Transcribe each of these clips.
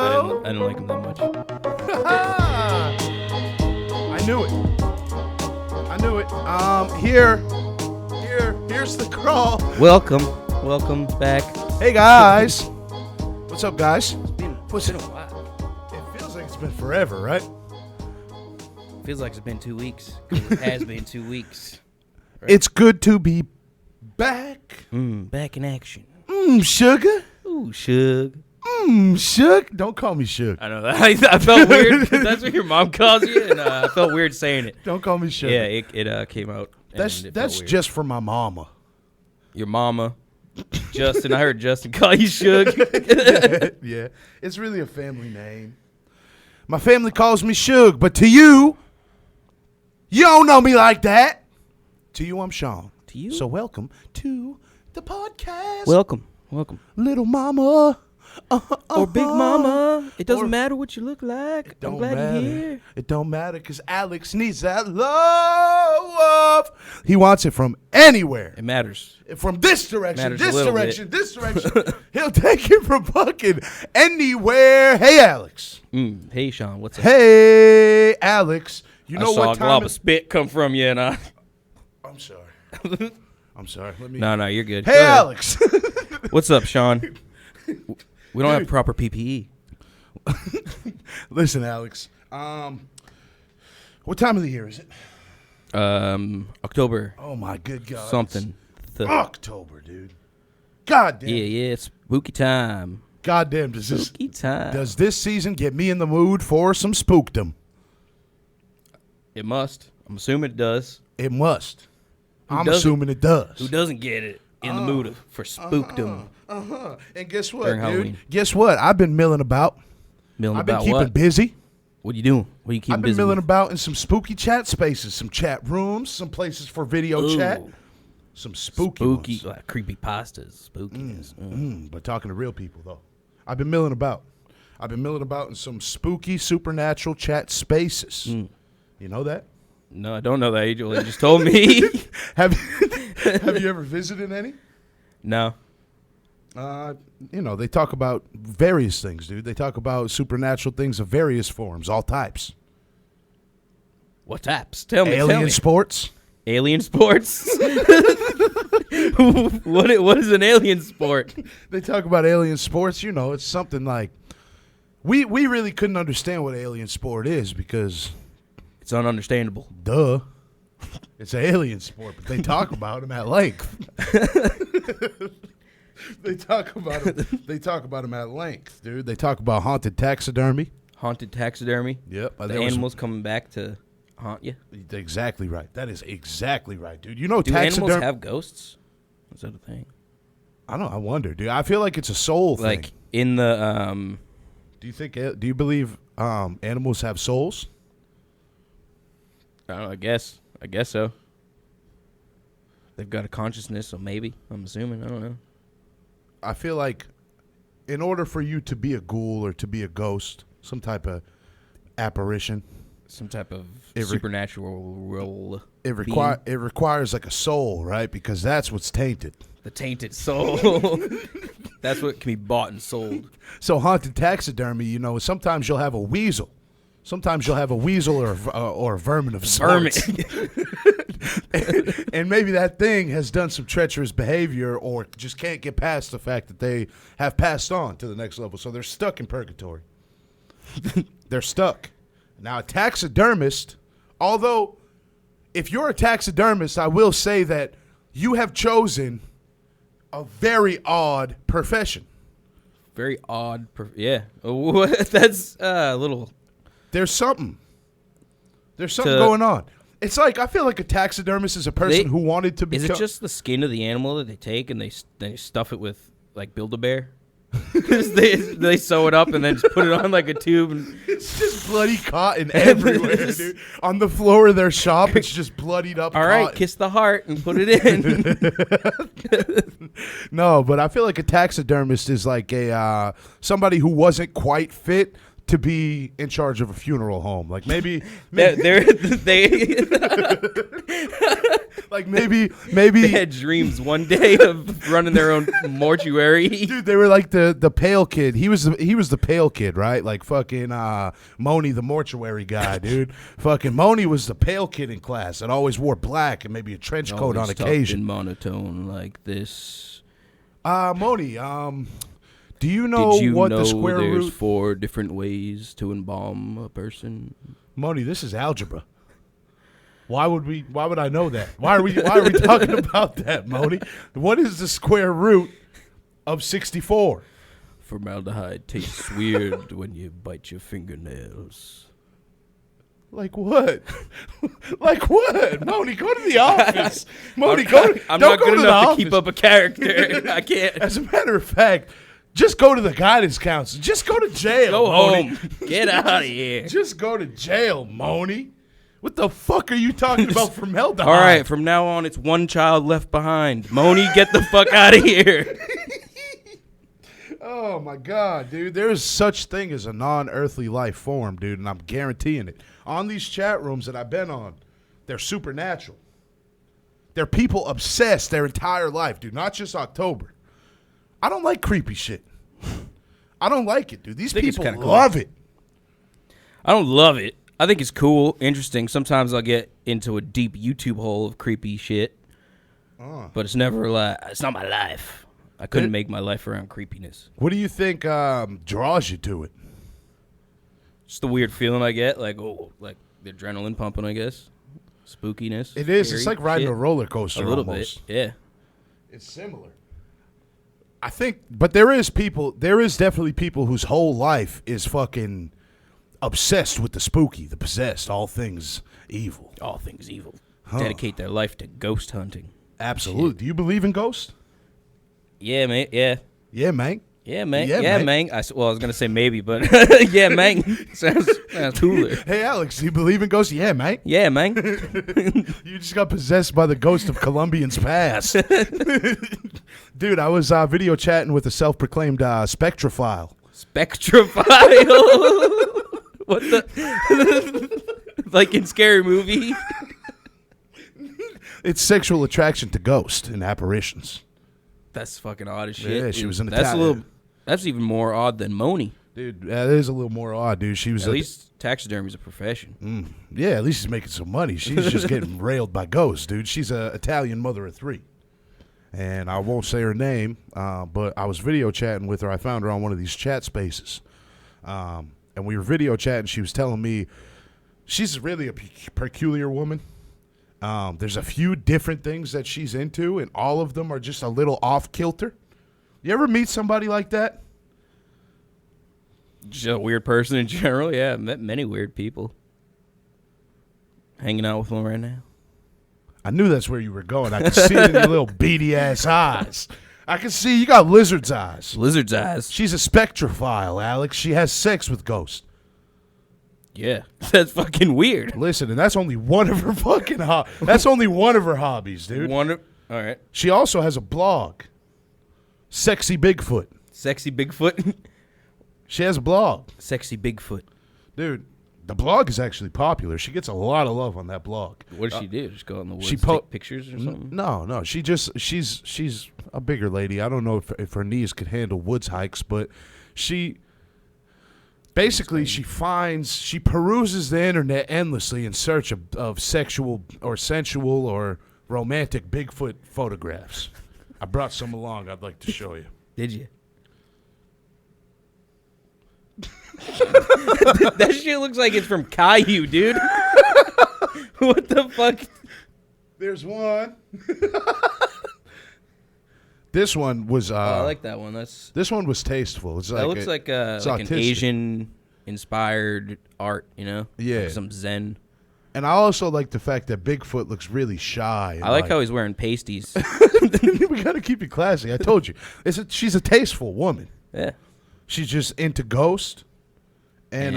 I didn't like him that much. I knew it. Here's the crawl. Welcome back. Hey guys. What's up, guys? It's been a while. It feels like it's been forever, right? Feels like it's been 2 weeks. It has been 2 weeks. Right? It's good to be back. Back in action. Sugar. Ooh, Shug. Shug. Don't call me Shug. I know that. I felt weird. That's what your mom calls you, and I felt weird saying it. Don't call me Shug. Yeah, it came out. That's just for my mama. Your mama. Justin, I heard Justin call you Shug. Yeah, it's really a family name. My family calls me Shug, but to you don't know me like that. To you, I'm Shaun. To you? So welcome to the podcast. Welcome. Little mama. Or big mama. It doesn't matter what you look like. I'm glad matter. you're here. It don't matter because Alex needs that love. He wants it from anywhere. It matters. From this direction, Matters this a little direction, this direction. He'll take it from fucking anywhere. Hey, Alex. Hey, Shaun. What's up? Hey, Alex. You know I saw what a time glob of spit come from you, and I'm sorry. I'm sorry. Let me. No, you're good. Hey, Go ahead. Alex. What's up, Shaun? We don't have proper PPE. Listen, Alex. What time of the year is it? October. Oh my good God. Something. October, dude. God damn. Yeah, it's spooky time. God damn. Does this season get me in the mood for some spookdom? It must. I'm assuming it does. It must. I'm assuming it does. Who doesn't get it in the mood for spookdom? And guess what, During dude? Halloween. Guess what? I've been milling about. I've been keeping busy. What are you doing? What are you keeping I've been busy milling with? about in some spooky chat spaces, some chat rooms, some places for video chat, some spooky ones. like creepy pastas, spookiness. But talking to real people, though. I've been milling about. I've been milling about in some spooky, supernatural chat spaces. You know that? No, I don't know that. You just told me. Have you ever visited any? No. They talk about various things, dude. They talk about supernatural things of various forms, all types. What types? Tell me. Alien sports. Alien sports? What is an alien sport? They talk about alien sports. It's something like we really couldn't understand what alien sport is because It's ununderstandable. duh, it's an alien sport. But they talk about them at length. They talk about them at length, dude. They talk about haunted taxidermy. Haunted taxidermy? Yep. The animals coming back to haunt you? Exactly right. That is exactly right, dude. Do taxidermy. animals have ghosts? Is that a thing? I don't know. I wonder, dude. I feel like it's a soul thing. Like in the Do you believe animals have souls? I don't know, I guess so. They've got a consciousness, so maybe. I'm assuming. I don't know. I feel like in order for you to be a ghoul or to be a ghost, some type of apparition, some type of supernatural role. It requires like a soul, right? Because that's what's tainted. The tainted soul. That's what can be bought and sold. So haunted taxidermy, sometimes you'll have a weasel. Sometimes you'll have a weasel or a vermin of sorts. And maybe that thing has done some treacherous behavior or just can't get past the fact that they have passed on to the next level. So they're stuck in purgatory. They're stuck. Now, a taxidermist, although if you're a taxidermist, I will say that you have chosen a very odd profession. Very odd. Yeah. That's a little... There's something going on. It's like, I feel like a taxidermist is a person who wanted to be... Is it just the skin of the animal that they take and they stuff it with, like, Build-A-Bear? they sew it up and then just put it on like a tube. And it's just bloody cotton everywhere, dude. On the floor of their shop, it's just bloodied up All cotton. right, kiss the heart and put it in. No, but I feel like a taxidermist is like somebody who wasn't quite fit to be in charge of a funeral home. Like maybe like maybe they had dreams one day of running their own mortuary. Dude, they were like the pale kid. He was the pale kid, right? Like fucking Moni, the mortuary guy, dude. Fucking Moni was the pale kid in class that always wore black and maybe a trench coat on occasion. In monotone like this. Moni, do you know the square root? There's 4 different ways to embalm a person? Moni, this is algebra. Why would I know that? Why are we talking about that, Moni? What is the square root of 64? Formaldehyde tastes weird when you bite your fingernails. Like what? Like what? Moni, go to the office. Moni, I'm not good enough to keep up a character. I can't. As a matter of fact, just go to the guidance counselor. Just go to jail. Go Moni. home. Get out of here. Just go to jail, Moni. What the fuck are you talking about formaldehyde? All right, from now on, it's one child left behind. Moni, get the fuck out of here. Oh, my God, dude. There is such thing as a non-earthly life form, dude, and I'm guaranteeing it. On these chat rooms that I've been on, they're supernatural. They're people obsessed their entire life, dude, not just October. I don't like creepy shit. I don't like it, dude. These people love it. I don't love it. I think it's cool, interesting. Sometimes I'll get into a deep YouTube hole of creepy shit, but it's never it's not my life. I couldn't make my life around creepiness. What do you think draws you to it? Just the weird feeling I get, like the adrenaline pumping, I guess. Spookiness. It is. It's like riding a roller coaster. A little almost. bit, yeah. It's similar. I think, but there is definitely people whose whole life is fucking obsessed with the spooky, the possessed, all things evil. All things evil. Dedicate their life to ghost hunting. Absolutely. Shit. Do you believe in ghosts? Yeah, man. Yeah. Yeah, man. Yeah, man. Yeah, man. I was going to say maybe, but yeah, man. Sounds cooler. Hey, Alex, do you believe in ghosts? Yeah, man. Yeah, man. You just got possessed by the ghost of Columbian's past. Dude, I was video chatting with a self-proclaimed spectrophile. Spectrophile? What the? Like in Scary Movie? It's sexual attraction to ghosts and apparitions. That's fucking odd as shit. Yeah, she was an Italian. That's even more odd than Moni. Dude, that is a little more odd, dude. She was at least taxidermy's a profession. Yeah, at least she's making some money. She's just getting railed by ghosts, dude. She's an Italian mother of 3. And I won't say her name, but I was video chatting with her. I found her on one of these chat spaces. And we were video chatting. She was telling me she's really a peculiar woman. There's a few different things that she's into, and all of them are just a little off kilter. You ever meet somebody like that? Just a weird person in general. Yeah, I've met many weird people. Hanging out with them right now. I knew that's where you were going. I could see it in your little beady ass eyes. I can see you got lizard's eyes. Lizard's eyes. She's a spectrophile, Alex. She has sex with ghosts. Yeah, that's fucking weird. Listen, and that's only one of her fucking that's only one of her hobbies, dude. All right. She also has a blog. Sexy Bigfoot. Sexy Bigfoot? She has a blog. Sexy Bigfoot. Dude, the blog is actually popular. She gets a lot of love on that blog. What does she do? Just go out in the woods and take pictures or something? No. She's a bigger lady. I don't know if her knees could handle woods hikes, but she peruses the internet endlessly in search of sexual or sensual or romantic Bigfoot photographs. I brought some along I'd like to show you. Did you? That shit looks like it's from Caillou, dude. What the fuck? There's one. This one was. I like that one. This one was tasteful. That looks like an Asian-inspired art, you know? Yeah. Like some Zen. And I also like the fact that Bigfoot looks really shy. I like how he's wearing pasties. We got to keep it classy. I told you. She's a tasteful woman. Yeah. She's just into ghost and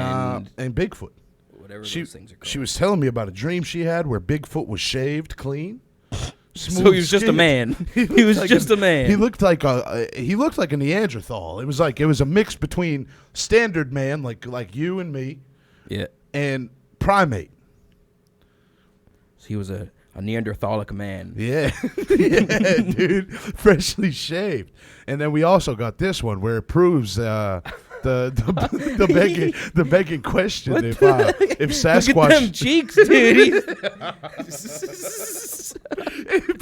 Bigfoot. Whatever those things are called. She was telling me about a dream she had where Bigfoot was shaved clean. smooth So he was just a skin. man. He was just a man. He looked like a Neanderthal. It was a mix between standard man, like you and me, Yeah. and primate. So he was a Neanderthalic man. Yeah, yeah, dude, freshly shaved. And then we also got this one where it proves the begging question if Sasquatch. Look at them cheeks, dude.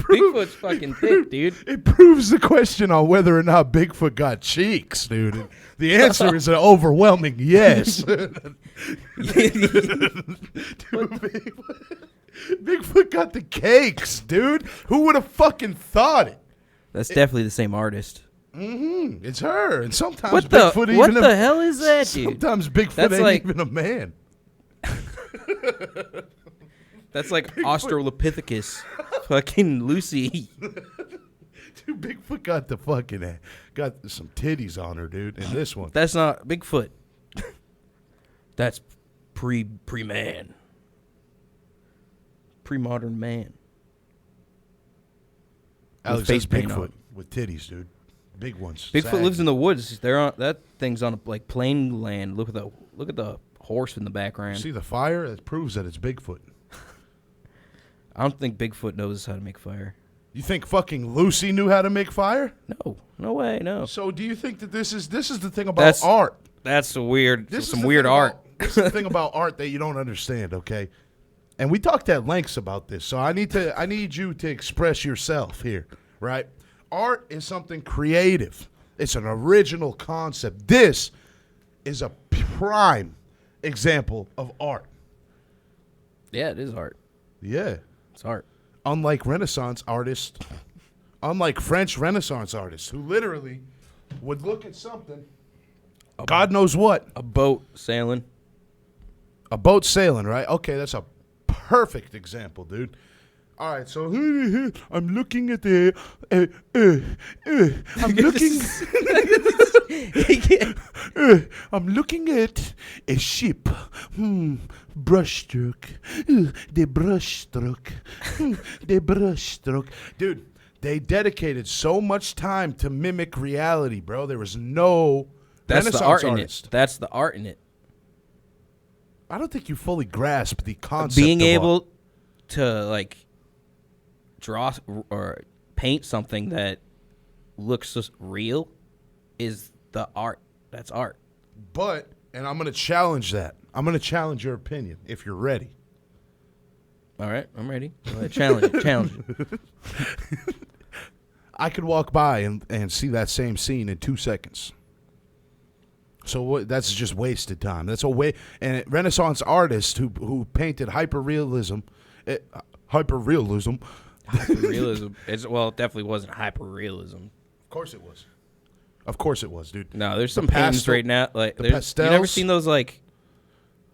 Bigfoot's fucking thick, dude. It proves the question on whether or not Bigfoot got cheeks, dude. And the answer is an overwhelming yes. Bigfoot got the cakes, dude. Who would have fucking thought it? That's definitely the same artist. Mm-hmm. It's her. And sometimes What the hell is that, dude? Sometimes Bigfoot That's ain't like- even a man. That's like Australopithecus, fucking Lucy. Dude, Bigfoot got some titties on her, dude. In this one, That's not Bigfoot. That's pre-man. Pre-modern man. Alex face says paint Bigfoot on. with titties, dude. Big ones. Bigfoot lives in the woods. That thing's on like plain land. Look at the horse in the background. See the fire? That proves that it's Bigfoot. I don't think Bigfoot knows how to make fire. You think fucking Lucy knew how to make fire? No way, no. So do you think that this is the thing about art? That's some weird This art. This is the thing about art that you don't understand, okay? And we talked at lengths about this, so I need you to express yourself here, right? Art is something creative. It's an original concept. This is a prime example of art. Yeah, it is art. Yeah. It's art. Unlike French Renaissance artists who literally would look at something, God knows what. A boat sailing. A boat sailing, right? Okay, that's a perfect example, dude. All right, so I'm looking at the I'm looking at a ship. Brushstroke. The brushstroke. Dude, they dedicated so much time to mimic reality, bro. There was no That's Renaissance the art artist. in it. That's the art in it. I don't think you fully grasp the concept Being of able art. to like draw or paint something that looks just real is the art. That's art. But, and I'm going to challenge that. I'm going to challenge your opinion if you're ready. All right, I'm ready. Go ahead, challenge it. I could walk by and see that same scene in 2 seconds. So that's just wasted time. That's a way. And Renaissance artists who painted hyperrealism. It definitely wasn't hyperrealism. Of course it was. Of course it was, dude. No, there's some paintings right now. Like, the you pastels. never seen those like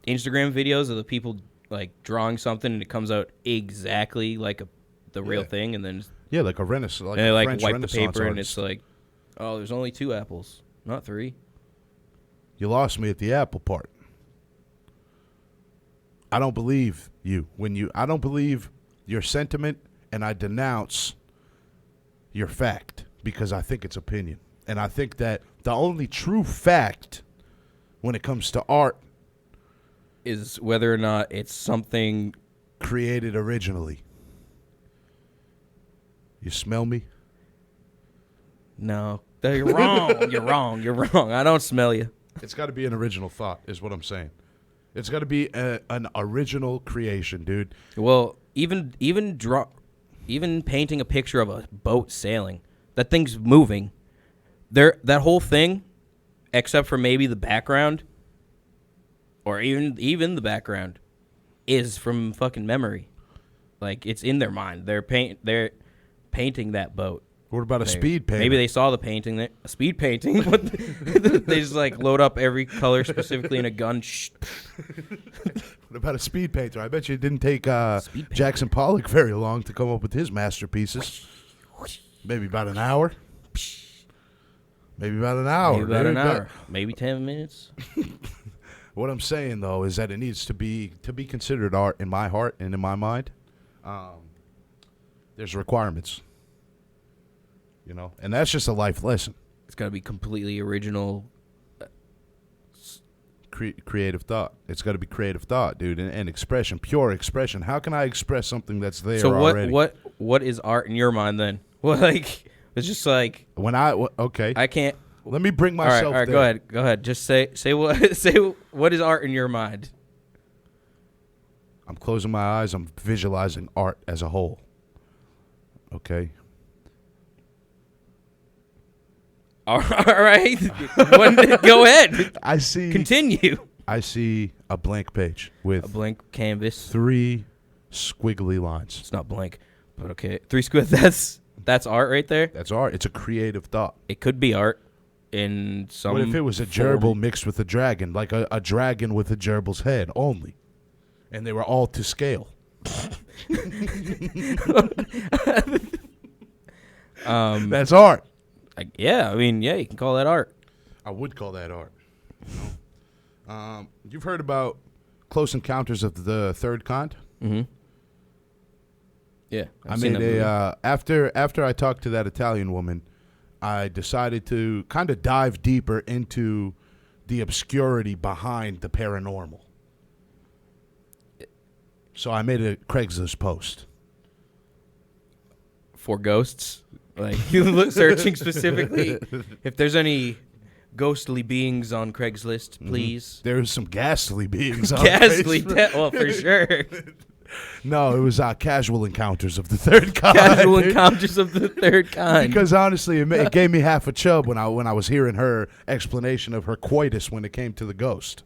Instagram videos of the people like drawing something and it comes out exactly like the real thing, and then Yeah, like a Renaissance, like and they a like French wipe the Renaissance paper and artist. it's like, oh, there's only 2 apples, not 3. You lost me at the apple part. I don't believe you I don't believe your sentiment, and I denounce your fact because I think it's opinion. And I think that the only true fact when it comes to art Is whether or not it's something created originally. You smell me? No, you're wrong. You're wrong. You're wrong. I don't smell you. It's got to be an original thought is what I'm saying. It's got to be an original creation, dude. Well, even painting a picture of a boat sailing, that thing's moving. That whole thing, except for maybe the background, or even the background, is from fucking memory. Like, it's in their mind. They're painting that boat. What about a speed painting? Maybe they saw the painting. A speed painting. They just like load up every color specifically in a gun. What about a speed painter? I bet you it didn't take Jackson Pollock very long to come up with his masterpieces. Maybe about an hour. Maybe about an hour. Maybe 10 minutes. What I'm saying though is that it needs to be considered art in my heart and in my mind. There's requirements. You know, and that's just a life lesson. It's got to be completely original. Creative thought. It's got to be creative thought, dude, and expression, pure expression. How can I express something that's there already? So what is art in your mind then? Well, like it's just like okay. I can't. Let me bring myself. All right, there. go ahead. Just say what is art in your mind? I'm closing my eyes. I'm visualizing art as a whole. Okay. All right. Go ahead. Continue. I see a blank page with a blank canvas. 3 squiggly lines. It's not blank, but okay. 3 squiggly. That's art right there. That's art. It's a creative thought. It could be art in some. What if it was a gerbil mixed with a dragon, like a dragon with a gerbil's head only, and they were all to scale? That's art. Yeah, I mean, yeah, you can call that art. I would call that art. You know? You've heard about Close Encounters of the Third Kind? Mm-hmm. Yeah, after I talked to that Italian woman, I decided to kind of dive deeper into the obscurity behind the paranormal. So I made a Craigslist post. For ghosts? Like, you look searching specifically. If there's any ghostly beings on Craigslist, please. Mm-hmm. There's some ghastly beings on Craigslist. Well, for sure. No, it was Casual Encounters of the Third Kind. Casual Encounters of the Third Kind. Because honestly, it gave me half a chub when I was hearing her explanation of her coitus when it came to the ghost.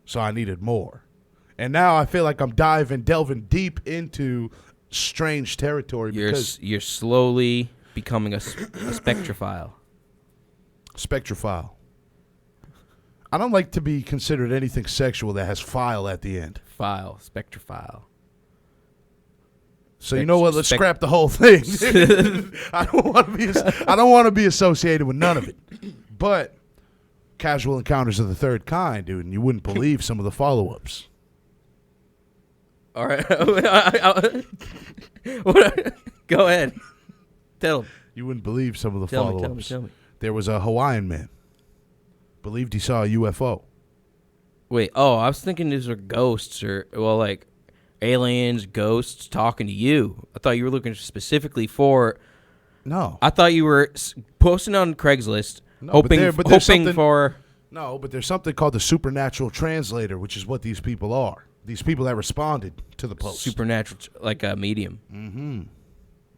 So I needed more. And now I feel like I'm delving deep into strange territory. You're slowly becoming a spectrophile. Spectrophile. I don't like to be considered anything sexual that has file at the end. Spectrophile. So you know what? Let's scrap the whole thing. I don't want to be associated with none of it. But Casual Encounters of the Third Kind, dude, and you wouldn't believe some of the follow-ups. All right. Go ahead. Tell him. You wouldn't believe some of the follow-ups. Tell me. There was a Hawaiian man. Believed he saw a UFO. Wait. Oh, I was thinking these were ghosts like aliens, ghosts talking to you. I thought you were looking specifically for. No. I thought you were posting on Craigslist, hoping for. No, but there's something called the supernatural translator, which is what these people are. These people that responded to the post. Supernatural, like a medium. Mm-hmm.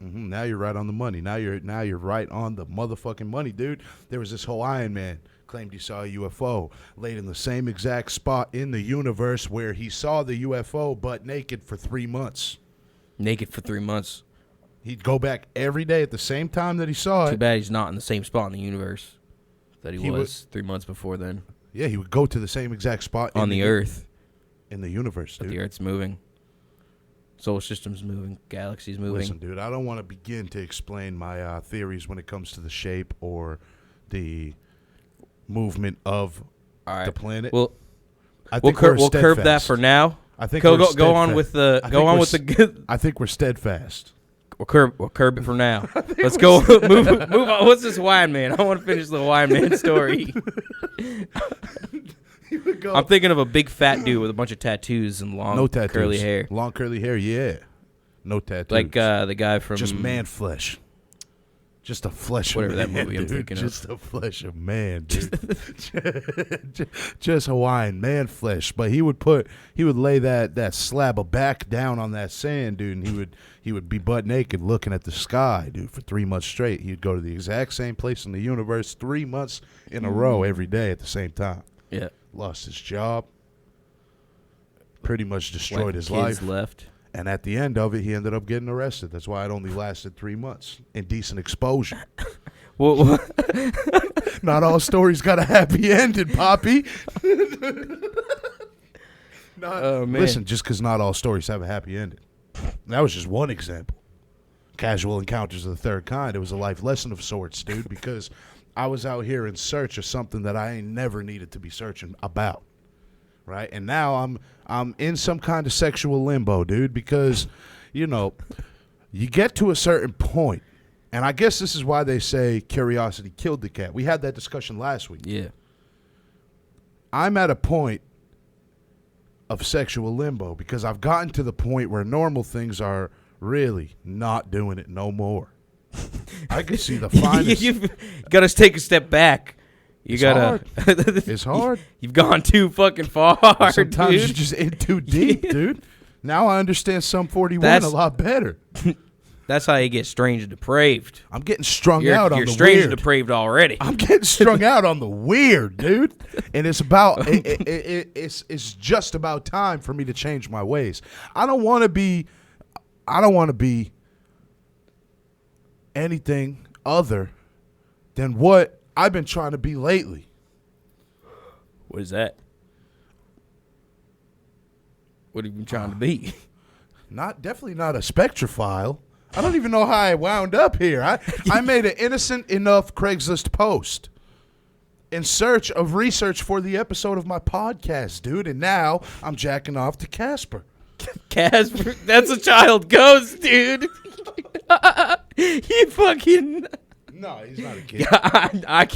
Mm-hmm. Now you're right on the money. Now you're right on the motherfucking money, dude. There was this Hawaiian man claimed he saw a UFO laid in the same exact spot in the universe where he saw the UFO, but naked for 3 months. Naked for 3 months. He'd go back every day at the same time that he saw it. Too bad he's not in the same spot in the universe that he was 3 months before then. Yeah, he would go to the same exact spot on the Earth. In the universe, dude. But the Earth's moving. Solar system's moving. Galaxy's moving. Listen, dude, I don't want to begin to explain my theories when it comes to the shape or the movement of the planet. Well, I think we'll curb that for now. I think go on with the I think we're steadfast. We'll curb it for now. Let's go move on. What's this Hawaiian man? I want to finish the Hawaiian man story. I'm thinking of a big fat dude with a bunch of tattoos and long curly hair. Long curly hair, yeah. No tattoos. Like the guy from just man flesh. Just a flesh whatever of man, that movie I'm dude. thinking just of. Just a flesh of man, dude. just Hawaiian man flesh. But he would lay that slab of back down on that sand, dude, and he would be butt naked looking at the sky, dude, for 3 months straight. He'd go to the exact same place in the universe 3 months in a row every day at the same time. Yeah. Lost his job. Pretty much destroyed his life. Left. And at the end of it, he ended up getting arrested. That's why it only lasted 3 months. Indecent exposure. Well, not all stories got a happy ending, Poppy. Oh, man. Listen, just because not all stories have a happy ending. That was just one example. Casual Encounters of the Third Kind. It was a life lesson of sorts, dude, because I was out here in search of something that I ain't never needed to be searching about. Right? And now I'm in some kind of sexual limbo, dude, because, you know, You get to a certain point, and I guess this is why they say curiosity killed the cat. We had that discussion last week. Yeah. I'm at a point of sexual limbo because I've gotten to the point where normal things are really not doing it no more. I can see the finest. You've got to take a step back. It's hard. It's hard. You've gone too fucking far, sometimes dude. you're just in too deep, dude. Now I understand Sum 41 a lot better. That's how you get strange and depraved. I'm getting strung out on the You're strange weird. and depraved already. I'm getting strung out on the weird, dude. And it's about it's just about time for me to change my ways. I don't want to be anything other than what I've been trying to be lately. What is that? What have you been trying to be? Definitely not a spectrophile. I don't even know how I wound up here. I made an innocent enough Craigslist post in search of research for the episode of my podcast, dude, and now I'm jacking off to Casper. Casper? That's a child ghost, dude. You fucking... No, he's not a kid.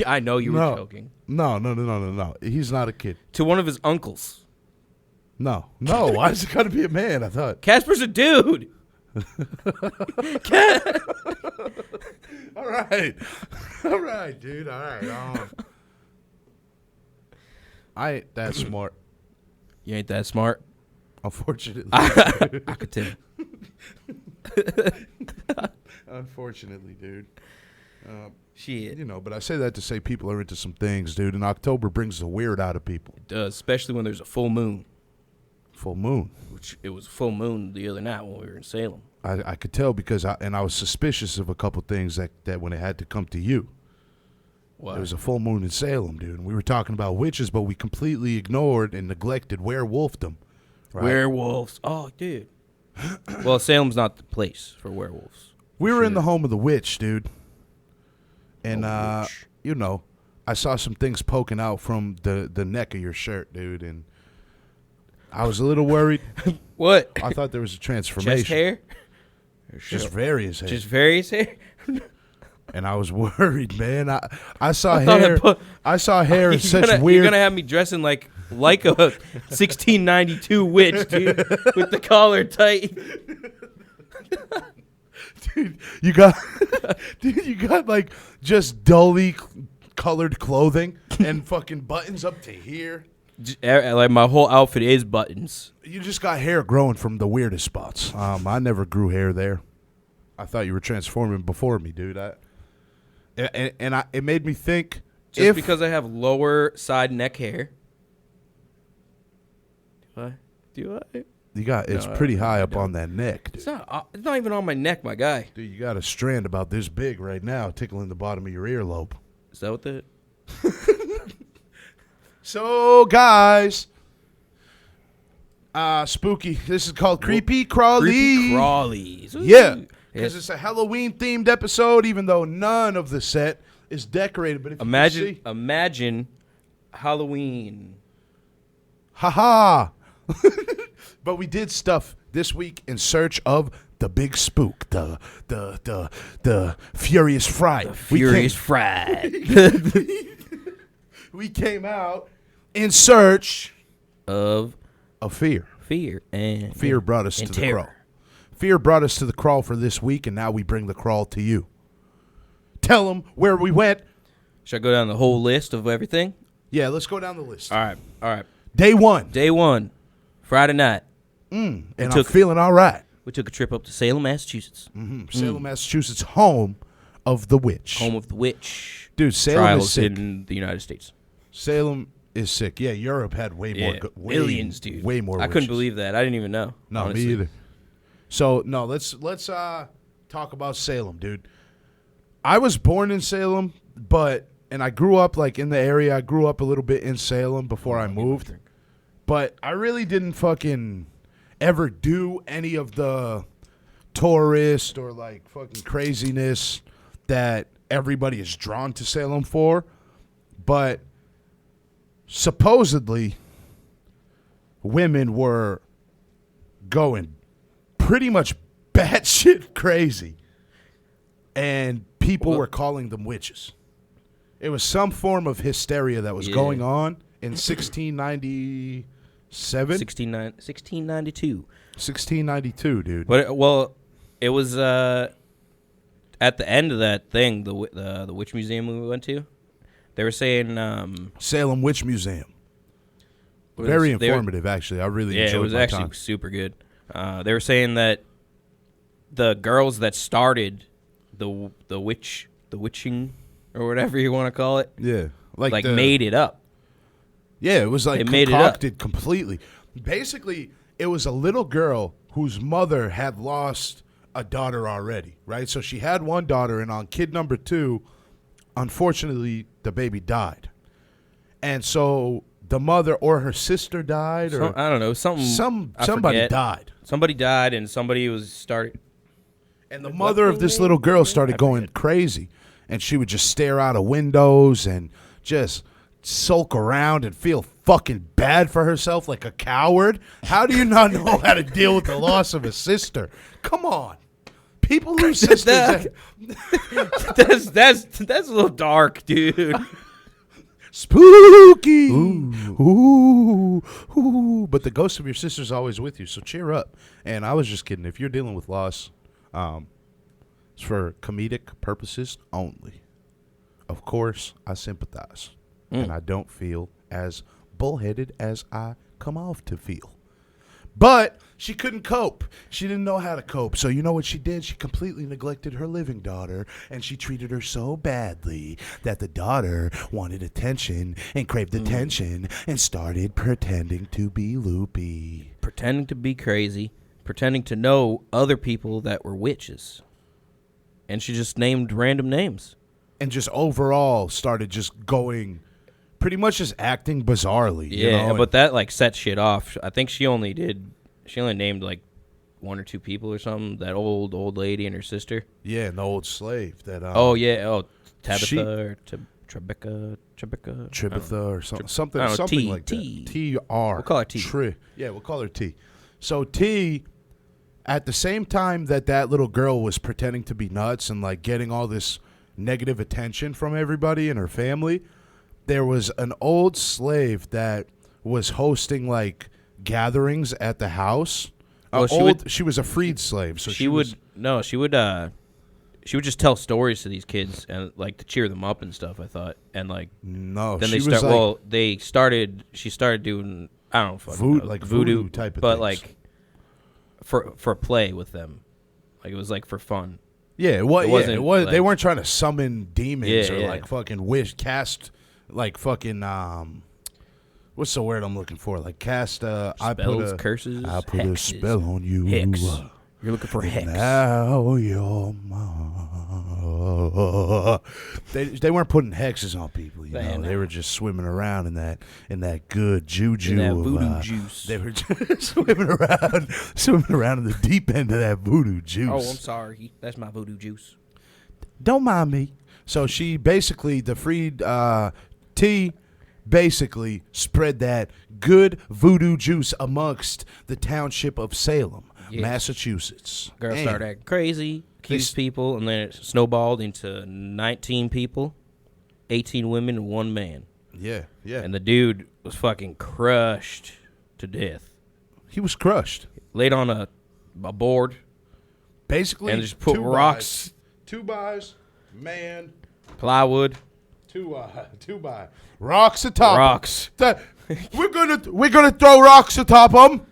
I know you were joking. No. He's not a kid. To one of his uncles. No. Why does it got to be a man? I thought. Casper's a dude. All right, dude. All right. I ain't that smart. You ain't that smart. Unfortunately, I could tell. Unfortunately, dude. Shit. You know, but I say that to say people are into some things, dude. And October brings the weird out of people. It does, especially when there's a full moon. Full moon. Which it was full moon the other night when we were in Salem. I could tell because I was suspicious of a couple things that when it had to come to you. What? There was a full moon in Salem, dude. And we were talking about witches, but we completely ignored and neglected werewolfdom. Right? Werewolves. Oh, dude. Well, Salem's not the place for werewolves. We were in the home of the witch, dude. And, witch. you know, I saw some things poking out from the neck of your shirt, dude. And I was a little worried. What? I thought there was a transformation. Just hair? Just various hair. Just various hair? And I was worried, man. I saw hair. I saw hair in such weird. You're gonna have me dressing like a 1692 witch, dude, with the collar tight. Dude, you got like just dully colored clothing and fucking buttons up to here. Like my whole outfit is buttons. You just got hair growing from the weirdest spots. I never grew hair there. I thought you were transforming before me, dude. It made me think. Just because I have lower side neck hair. Do I? It's pretty high up on that neck, dude. It's not even on my neck, my guy. Dude, you got a strand about this big right now tickling the bottom of your earlobe. Is that what that? So, guys, spooky. This is called Creepy Crawly. Creepy Crawlies. Yeah, because it's a Halloween-themed episode, even though none of the set is decorated. But if imagine Halloween. Ha-ha. But we did stuff this week in search of the big spook, the Furious Fright. The Furious Fright. We came out in search of fear. Fear Brought us to the terror. crawl. Fear brought us to the crawl for this week, and now we bring the crawl to you. Tell them where we went. Should I go down the whole list of everything? Yeah, let's go down the list. All right. Day one, Friday night. And I'm feeling all right. We took a trip up to Salem, Massachusetts. Salem, Massachusetts, home of the witch. Home of the witch. Dude, Salem Trials is sick. in the United States. Salem is sick. Yeah, Europe had way more. Millions, dude. Way more. I couldn't believe that. I didn't even know. No, honestly. me either. So no, let's talk about Salem, dude. I was born in Salem, and I grew up like in the area. I grew up a little bit in Salem before I moved, but I really didn't fucking ever do any of the tourist or like fucking craziness that everybody is drawn to Salem for. But supposedly women were going pretty much batshit crazy. And people were calling them witches. It was some form of hysteria that was going on in 1697? 1692. 1692, dude. But it was at the end of that thing, the witch museum we went to. They were saying Salem Witch Museum. Very informative, actually. I really enjoyed it. Yeah, it was actually super good. They were saying that the girls that started the witching or whatever you want to call it, like made it up. Yeah, it was like concocted completely. Basically, it was a little girl whose mother had lost a daughter already, right? So she had one daughter, and on kid number 2, unfortunately, the baby died. And so the mother or her sister died, or I don't know, somebody died. Somebody died, and somebody was started. And the mother of this little girl started going crazy, and she would just stare out of windows and just sulk around and feel fucking bad for herself like a coward. How do you not know how to deal with the loss of a sister? Come on. People lose sisters. That's a little dark, dude. Spooky. Ooh. But the ghost of your sister's always with you, so cheer up. And I was just kidding. If you're dealing with loss, it's for comedic purposes only. Of course, I sympathize. And I don't feel as bullheaded as I come off to feel. But she couldn't cope. She didn't know how to cope. So you know what she did? She completely neglected her living daughter, and she treated her so badly that the daughter wanted attention and craved attention and started pretending to be loopy. Pretending to be crazy. Pretending to know other people that were witches. And she just named random names. And just overall started just going... pretty much just acting bizarrely. Yeah, but that like set shit off. I think she only named like 1 or 2 people or something. That old lady and her sister. Yeah, and the old slave that. Tabitha Trebekah or something like that. T-R. We'll call her T. We'll call her T. So T, at the same time that little girl was pretending to be nuts and like getting all this negative attention from everybody in her family, there was an old slave that was hosting like gatherings at the house. She was a freed slave, so she would just tell stories to these kids and like to cheer them up and stuff. I thought, and like then she started doing I don't know voodoo type of but things. like for play with them, like it was like for fun. Yeah, it was. Like, they weren't trying to summon demons or like fucking cast. Like fucking what's the word I'm looking for? Like cast spells, curses. I put hexes, a spell on you. Hex. You're looking for hex. Now you're mine. They weren't putting hexes on people, you know. They were just swimming around in that good juju. In that voodoo juice. They were just swimming around in the deep end of that voodoo juice. Oh, I'm sorry. That's my voodoo juice. Don't mind me. So she basically, the freed T basically spread that good voodoo juice amongst the township of Salem, Massachusetts. Girls started acting crazy, accused people, and then it snowballed into 19 people, 18 women, and 1 man. Yeah. And the dude was fucking crushed to death. He was crushed. Laid on a board. Basically, and just put rocks. 2x, man. Plywood. 2x. Rocks atop. Rocks. We're gonna throw rocks atop them.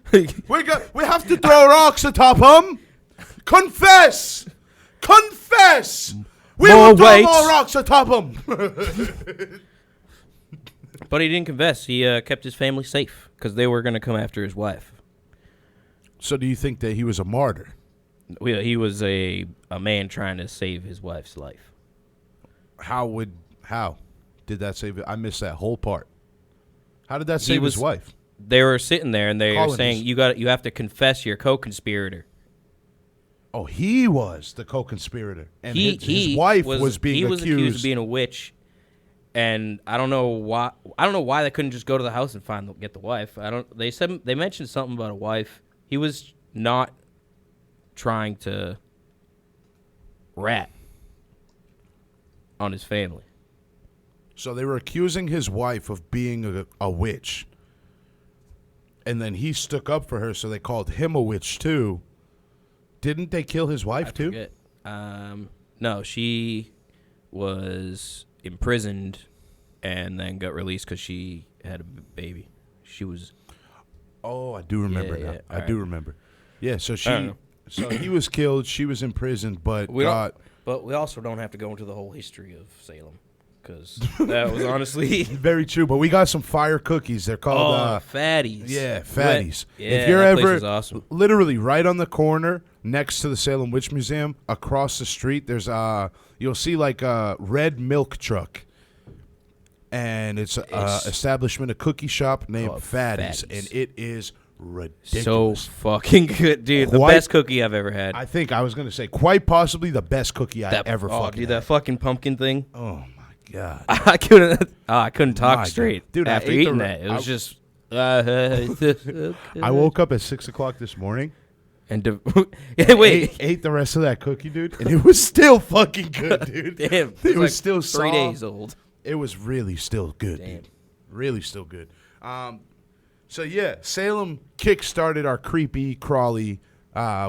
We have to throw rocks atop them. Confess. We will throw more rocks atop them. But he didn't confess. He kept his family safe because they were gonna come after his wife. So do you think that he was a martyr? He was a man trying to save his wife's life. How did that save it? I missed that whole part. How did that save his wife? They were sitting there and they were saying you have to confess your co-conspirator. Oh, he was the co-conspirator, and his wife was being accused. He was accused of being a witch, and I don't know why. I don't know why they couldn't just go to the house and get the wife. They mentioned something about a wife. He was not trying to rat on his family. So they were accusing his wife of being a witch. And then he stuck up for her, so they called him a witch too. Didn't they kill his wife too? Forget. No, she was imprisoned and then got released because she had a baby. She was. Oh, I do remember now. I do remember. Yeah, so so he was killed. She was imprisoned, but But we also don't have to go into the whole history of Salem, because that was honestly very true. But we got some fire cookies. They're called fatties. Yeah, fatties. Yeah, if you're that place ever is awesome. Literally right on the corner next to the Salem Witch Museum, across the street, there's you'll see like a red milk truck. And it's an establishment, a cookie shop named Fatties, and it is ridiculous. So fucking good, dude. The best cookie I've ever had. I think I was going to say quite possibly the best cookie I ever fucking had. That fucking pumpkin thing. Oh, my God. I couldn't talk straight dude, after eating that. It was just... I woke up at 6 o'clock this morning. And ate the rest of that cookie, dude, and it was still fucking good, dude. Damn. It was like still 3 days old. It was really still good, dude. Really still good. So, yeah, Salem kick-started our creepy, crawly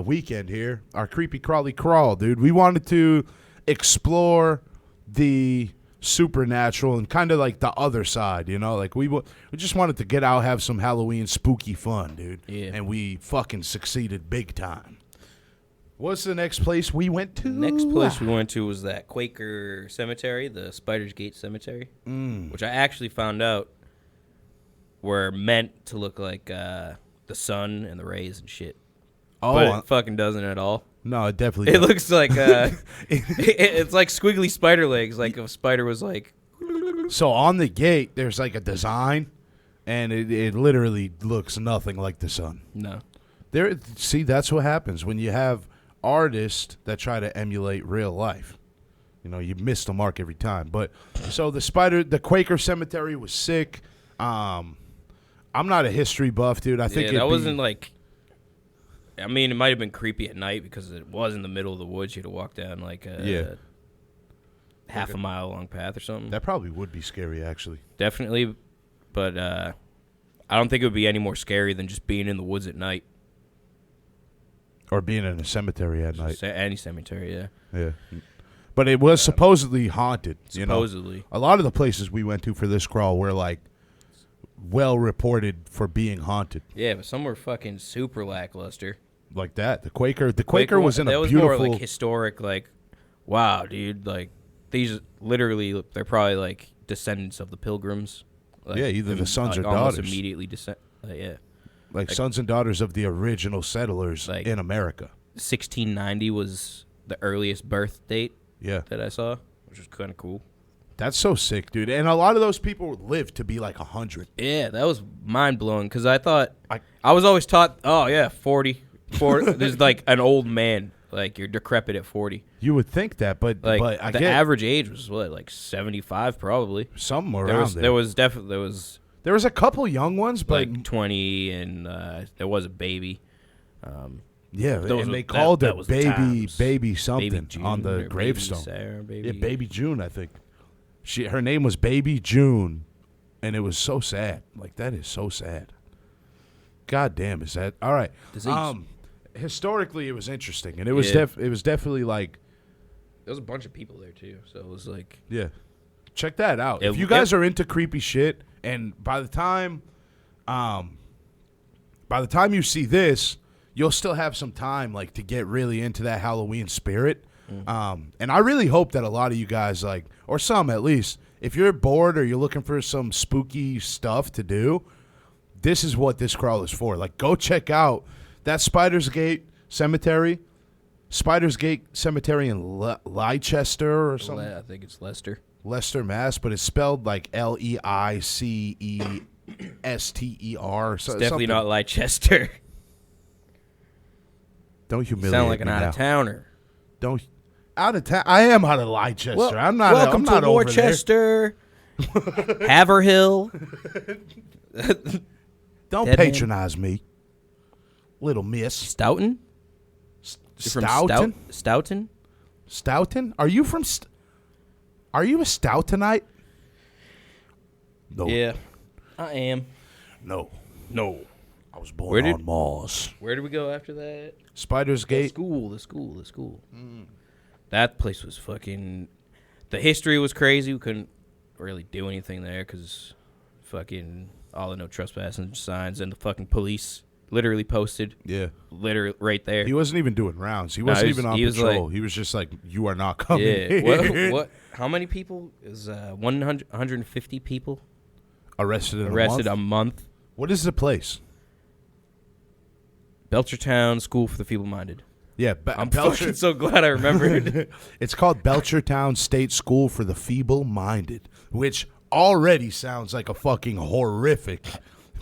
weekend here. Our creepy, crawly crawl, dude. We wanted to explore the supernatural and kind of like the other side, you know? Like, we just wanted to get out, have some Halloween spooky fun, dude. Yeah. And we fucking succeeded big time. What's the next place we went to? Next place we went to was that Quaker cemetery, the Spider's Gate Cemetery, which I actually found out were meant to look like the sun and the rays and shit. Oh, but it fucking doesn't at all. No, it definitely doesn't. It looks like it's like squiggly spider legs, like if a spider was like. So on the gate, there's like a design, and it literally looks nothing like the sun. No. See, that's what happens when you have artists that try to emulate real life. You know, you miss the mark every time. But so the Quaker cemetery was sick. I'm not a history buff, dude. I think that wasn't like. I mean, it might have been creepy at night because it was in the middle of the woods. You had to walk down like half a mile long path or something. That probably would be scary, actually. Definitely, but I don't think it would be any more scary than just being in the woods at night. Or being in a cemetery at night. Any cemetery, yeah. Yeah. But it was supposedly haunted. Supposedly. You know? A lot of the places we went to for this crawl were, like, well reported for being haunted. Yeah, but some were fucking super lackluster. Like that. The Quaker was in a beautiful... That was more, like, historic, like, wow, dude, like, these literally, they're probably, like, descendants of the Pilgrims. Like, yeah, either the sons or almost daughters. Immediately yeah. Like sons and daughters of the original settlers in America. 1690 was the earliest birth date that I saw, which was kind of cool. That's so sick, dude. And a lot of those people lived to be like 100. Yeah, that was mind-blowing because I thought I was always taught, 40. There's like an old man, like you're decrepit at 40. You would think that, but the average age was what, like 75 probably. Something around there. There was a couple young ones, but like 20, and there was a baby. And they called her baby something Baby June, on the gravestone. Sarah, Baby June, I think. Her name was Baby June, and it was so sad. Like, that is so sad. God damn, is that all right? Historically, it was interesting, and it was it was definitely like there was a bunch of people there too, so it was like check that out if you guys are into creepy shit. And by the time you see this, you'll still have some time like to get really into that Halloween spirit. And I really hope that a lot of you guys, like, or some at least, if you're bored or you're looking for some spooky stuff to do, this is what this crawl is for. Like, go check out that Spider's Gate Cemetery in Leicester or something. I think it's Leicester, Mass, but it's spelled like Leicester. It's definitely not Leicester. Don't humiliate me. Sound like an out-of-towner. Don't out of town. I am out of Leicester. Well, I'm not. Welcome I'm not to Worcester, Haverhill. Don't patronize me, little miss. Stoughton. Stoughton? Stoughton? Stoughton? Are you from... Are you a Stoughtonite? No. Yeah, I am. No. I was born on Mars. Where did we go after that? Spider's Gate. The school. That place was fucking... The history was crazy. We couldn't really do anything there because fucking all the no trespassing signs and the fucking police literally posted. Yeah. Literally right there. He wasn't even doing rounds. He wasn't even on patrol. He was just like, you are not coming here. What? How many people? Is 150 people arrested a month? What is the place? Belchertown School for the Feeble-Minded. Yeah, I'm fucking so glad I remembered. It's called Belchertown State School for the Feeble-Minded, which already sounds like a fucking horrific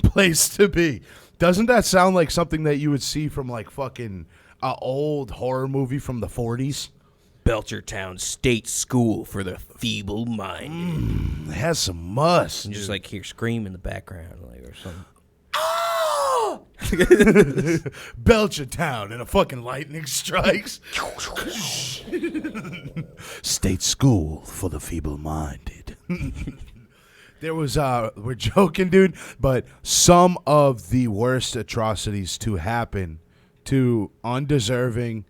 place to be. Doesn't that sound like something that you would see from like fucking an old horror movie from the 40s? Belchertown State School for the Feeble-Minded. It has some must. And just like hear scream in the background, like or something. Belchertown and a fucking lightning strikes. State School for the Feeble-Minded. There was, we're joking, dude, but some of the worst atrocities to happen to undeserving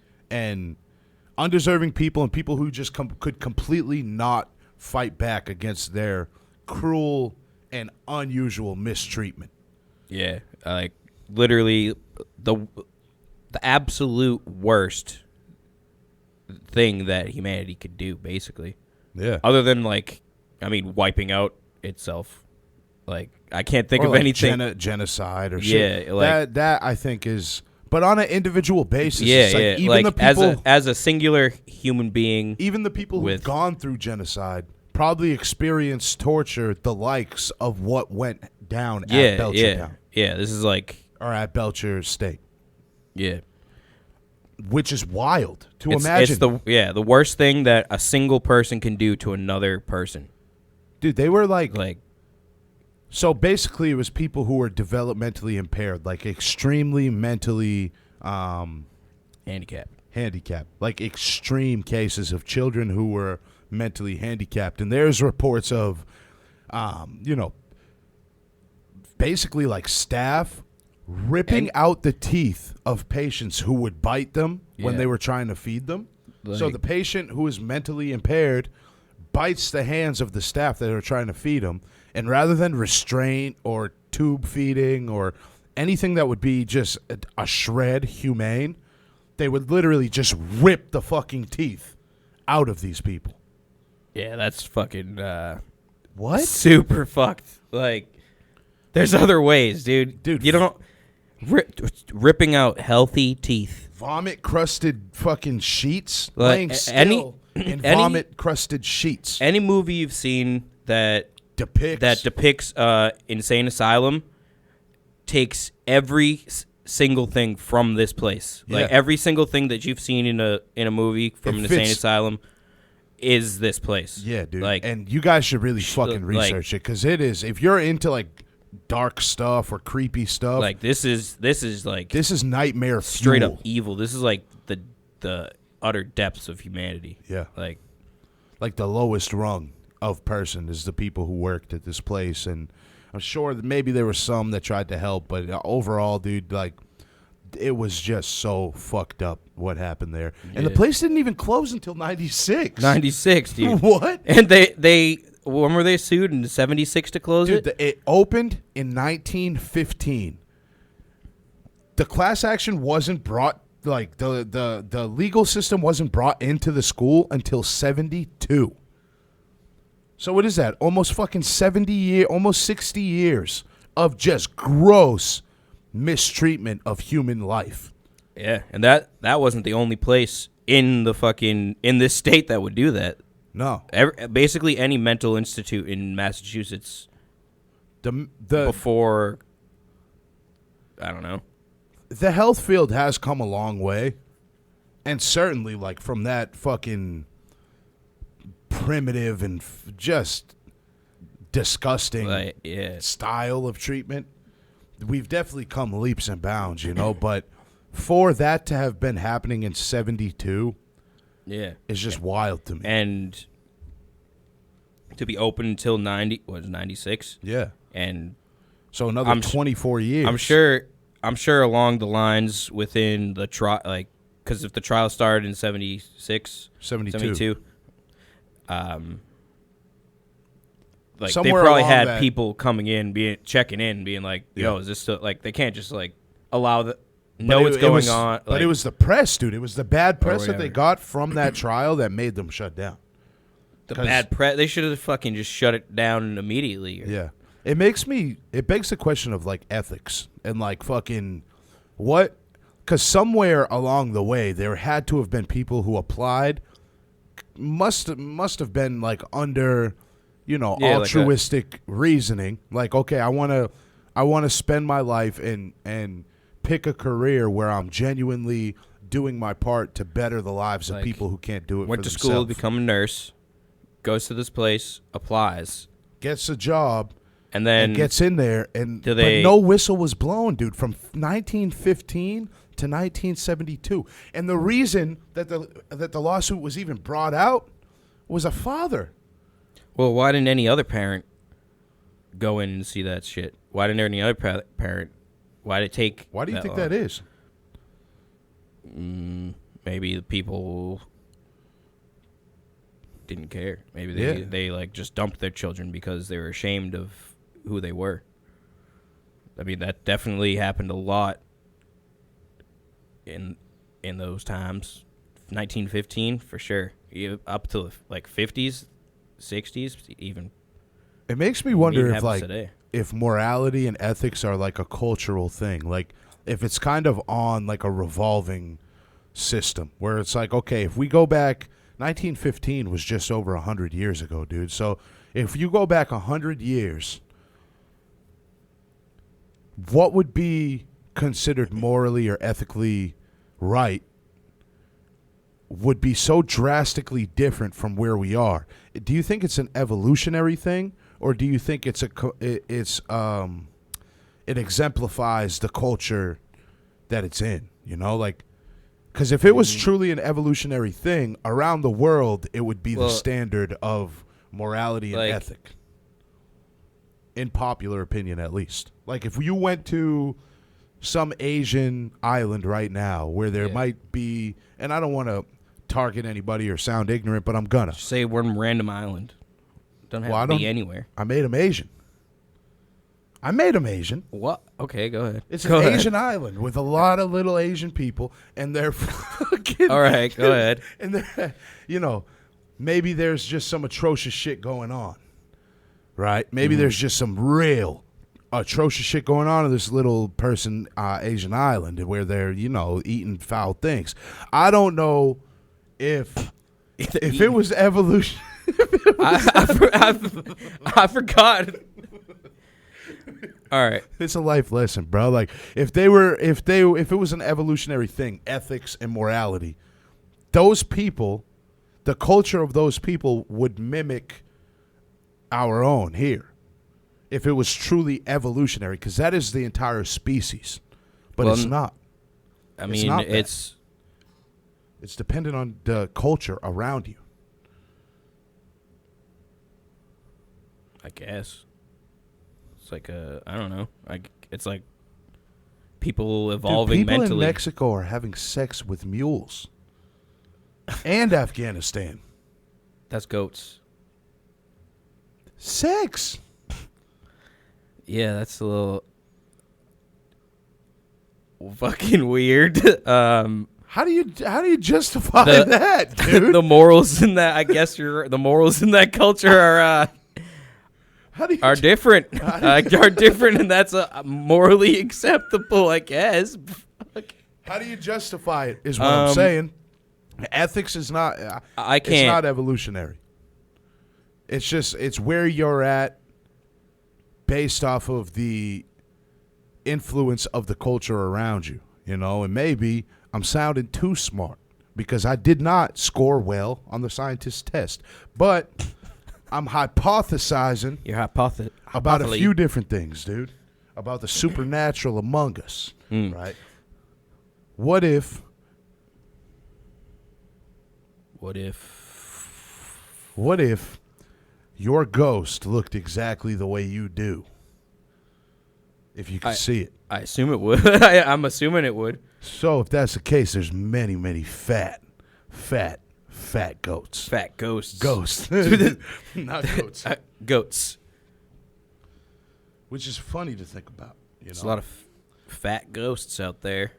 people and people who just could completely not fight back against their cruel and unusual mistreatment. Yeah, like literally the absolute worst thing that humanity could do, basically. Yeah. Other than wiping out itself. Like I can't think of like anything. Genocide or shit. Yeah, like that I think is. But on an individual basis, yeah, it's like yeah. even like the people, as a singular human being, even the people who've gone through genocide probably experienced torture the likes of what went down at Belchertown. Yeah, this is like or at Belcher State. Yeah. Which is wild to imagine. It's the worst thing that a single person can do to another person. Dude, they were like so basically it was people who were developmentally impaired, like extremely mentally handicapped. Like extreme cases of children who were mentally handicapped. And there's reports of basically like staff ripping out the teeth of patients who would bite them when they were trying to feed them. So the patient who is mentally impaired bites the hands of the staff that are trying to feed him, and rather than restraint or tube feeding or anything that would be just a shred humane, they would literally just rip the fucking teeth out of these people. Yeah, that's fucking what? Super fucked. Like, there's other ways, dude. You don't ripping out healthy teeth, vomit crusted fucking sheets, laying still in vomit crusted sheets. Any movie you've seen that depicts insane asylum takes every single thing from this place. Yeah. Like every single thing that you've seen in a movie from an insane asylum is this place. Yeah, dude. Like, and you guys should really fucking research it, because it is. If you're into like dark stuff or creepy stuff, like this is nightmare straight fuel. up evil. This is like the utter depths of humanity. Yeah, like the lowest rung of person is the people who worked at this place. And I'm sure that maybe there were some that tried to help, but overall, dude, like it was just so fucked up what happened there. Yeah. And the place didn't even close until 96. 96, dude. What? And they when were they sued in 76 to close it? It opened in 1915. The class action wasn't brought, like the legal system wasn't brought into the school until 72. So what is that? Almost fucking 60 years of just gross mistreatment of human life. Yeah, and that wasn't the only place in this state that would do that. No. Basically any mental institute in Massachusetts before, I don't know. The health field has come a long way, and certainly like from that fucking primitive and just disgusting style of treatment, we've definitely come leaps and bounds, but for that to have been happening in 72 is just wild to me. And to be open until 96? Yeah. And so another 24 years. I'm sure along the lines within the trial, like, because if the trial started in 72, like somewhere they probably along had that, people coming in, checking in, being like, "Yo, is this still like?" They can't just like allow know what's going on. But it was the press, dude. It was the bad press that whatever. they got from that trial that made them shut down. The bad press. They should have fucking just shut it down immediately. Yeah. It begs the question of, like, ethics and, like, fucking what? Because somewhere along the way, there had to have been people who applied, must have been, like, under, altruistic reasoning. Like, okay, I want to spend my life and pick a career where I'm genuinely doing my part to better the lives of people who can't do it for themselves. Went to school, become a nurse, goes to this place, applies, gets a job, and then gets in there, but no whistle was blown, dude, from 1915 to 1972. And the reason that the lawsuit was even brought out was a father. Well, why didn't any other parent go in and see that shit? Why didn't any other parent? Why did it take? Why do you think that is? Maybe the people didn't care. Maybe they like just dumped their children because they were ashamed of who they were. I mean, that definitely happened a lot in those times. 1915 for sure. Up to like 50s, 60s, even. It makes me wonder if, like, today. If morality and ethics are like a cultural thing, like if it's kind of on like a revolving system where it's like, okay, if we go back, 1915 was just over 100 years ago, dude. So if you go back 100 years, what would be considered morally or ethically right would be so drastically different from where we are. Do you think it's an evolutionary thing, or do you think it exemplifies the culture that it's in? You know, like, because if it was truly an evolutionary thing around the world, it would be the standard of morality and ethic. In popular opinion, at least. Like, if you went to some Asian island right now where there might be, and I don't want to target anybody or sound ignorant, but I'm gonna. Just say we're in random island. Don't have to be anywhere. I made them Asian. What? Okay, go ahead. It's an Asian island with a lot of little Asian people, and they're fucking... All right, go ahead. And they're, maybe there's just some atrocious shit going on, right? Maybe there's just some real atrocious shit going on in this little person Asian island where they're, eating foul things. I don't know if it was evolution... I forgot. All right, it's a life lesson, bro. Like if it was an evolutionary thing, ethics and morality, those people, the culture of those people would mimic our own here. If it was truly evolutionary, because that is the entire species, but it's not. I mean, it's dependent on the culture around you. I guess it's like I don't know. It's like people evolving people mentally. In Mexico are having sex with mules, and Afghanistan. That's goats. Sex. Yeah, that's a little fucking weird. How do you justify that, dude? The morals in that, I guess the morals in that culture are different. Are different, and that's morally acceptable, I guess. How do you justify it? Is what I'm saying. Ethics is not. I can't. It's not evolutionary. It's where you're at, based off of the influence of the culture around you. And maybe I'm sounding too smart because I did not score well on the scientist test, but I'm hypothesizing about a few different things, dude, about the supernatural among us, right? What if your ghost looked exactly the way you do? If you could see it. I assume it would. I'm assuming it would. So if that's the case, there's many, many fat goats. Fat ghosts. Ghosts. Not goats. Goats. Which is funny to think about. There's a lot of fat ghosts out there.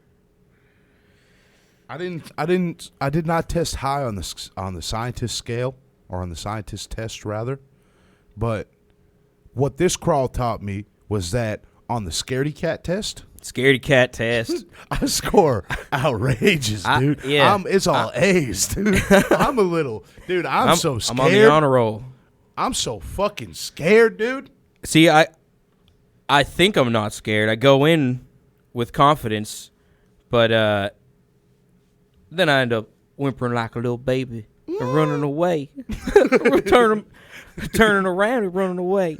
I did not test high on the scientist scale, or on the scientist test rather. But what this crawl taught me was that on the scaredy cat test, I score outrageous, dude. It's all A's, dude. I'm so scared. I'm on the honor roll. I'm so fucking scared, dude. See, I think I'm not scared. I go in with confidence, but then I end up whimpering like a little baby and running away. turning around and running away.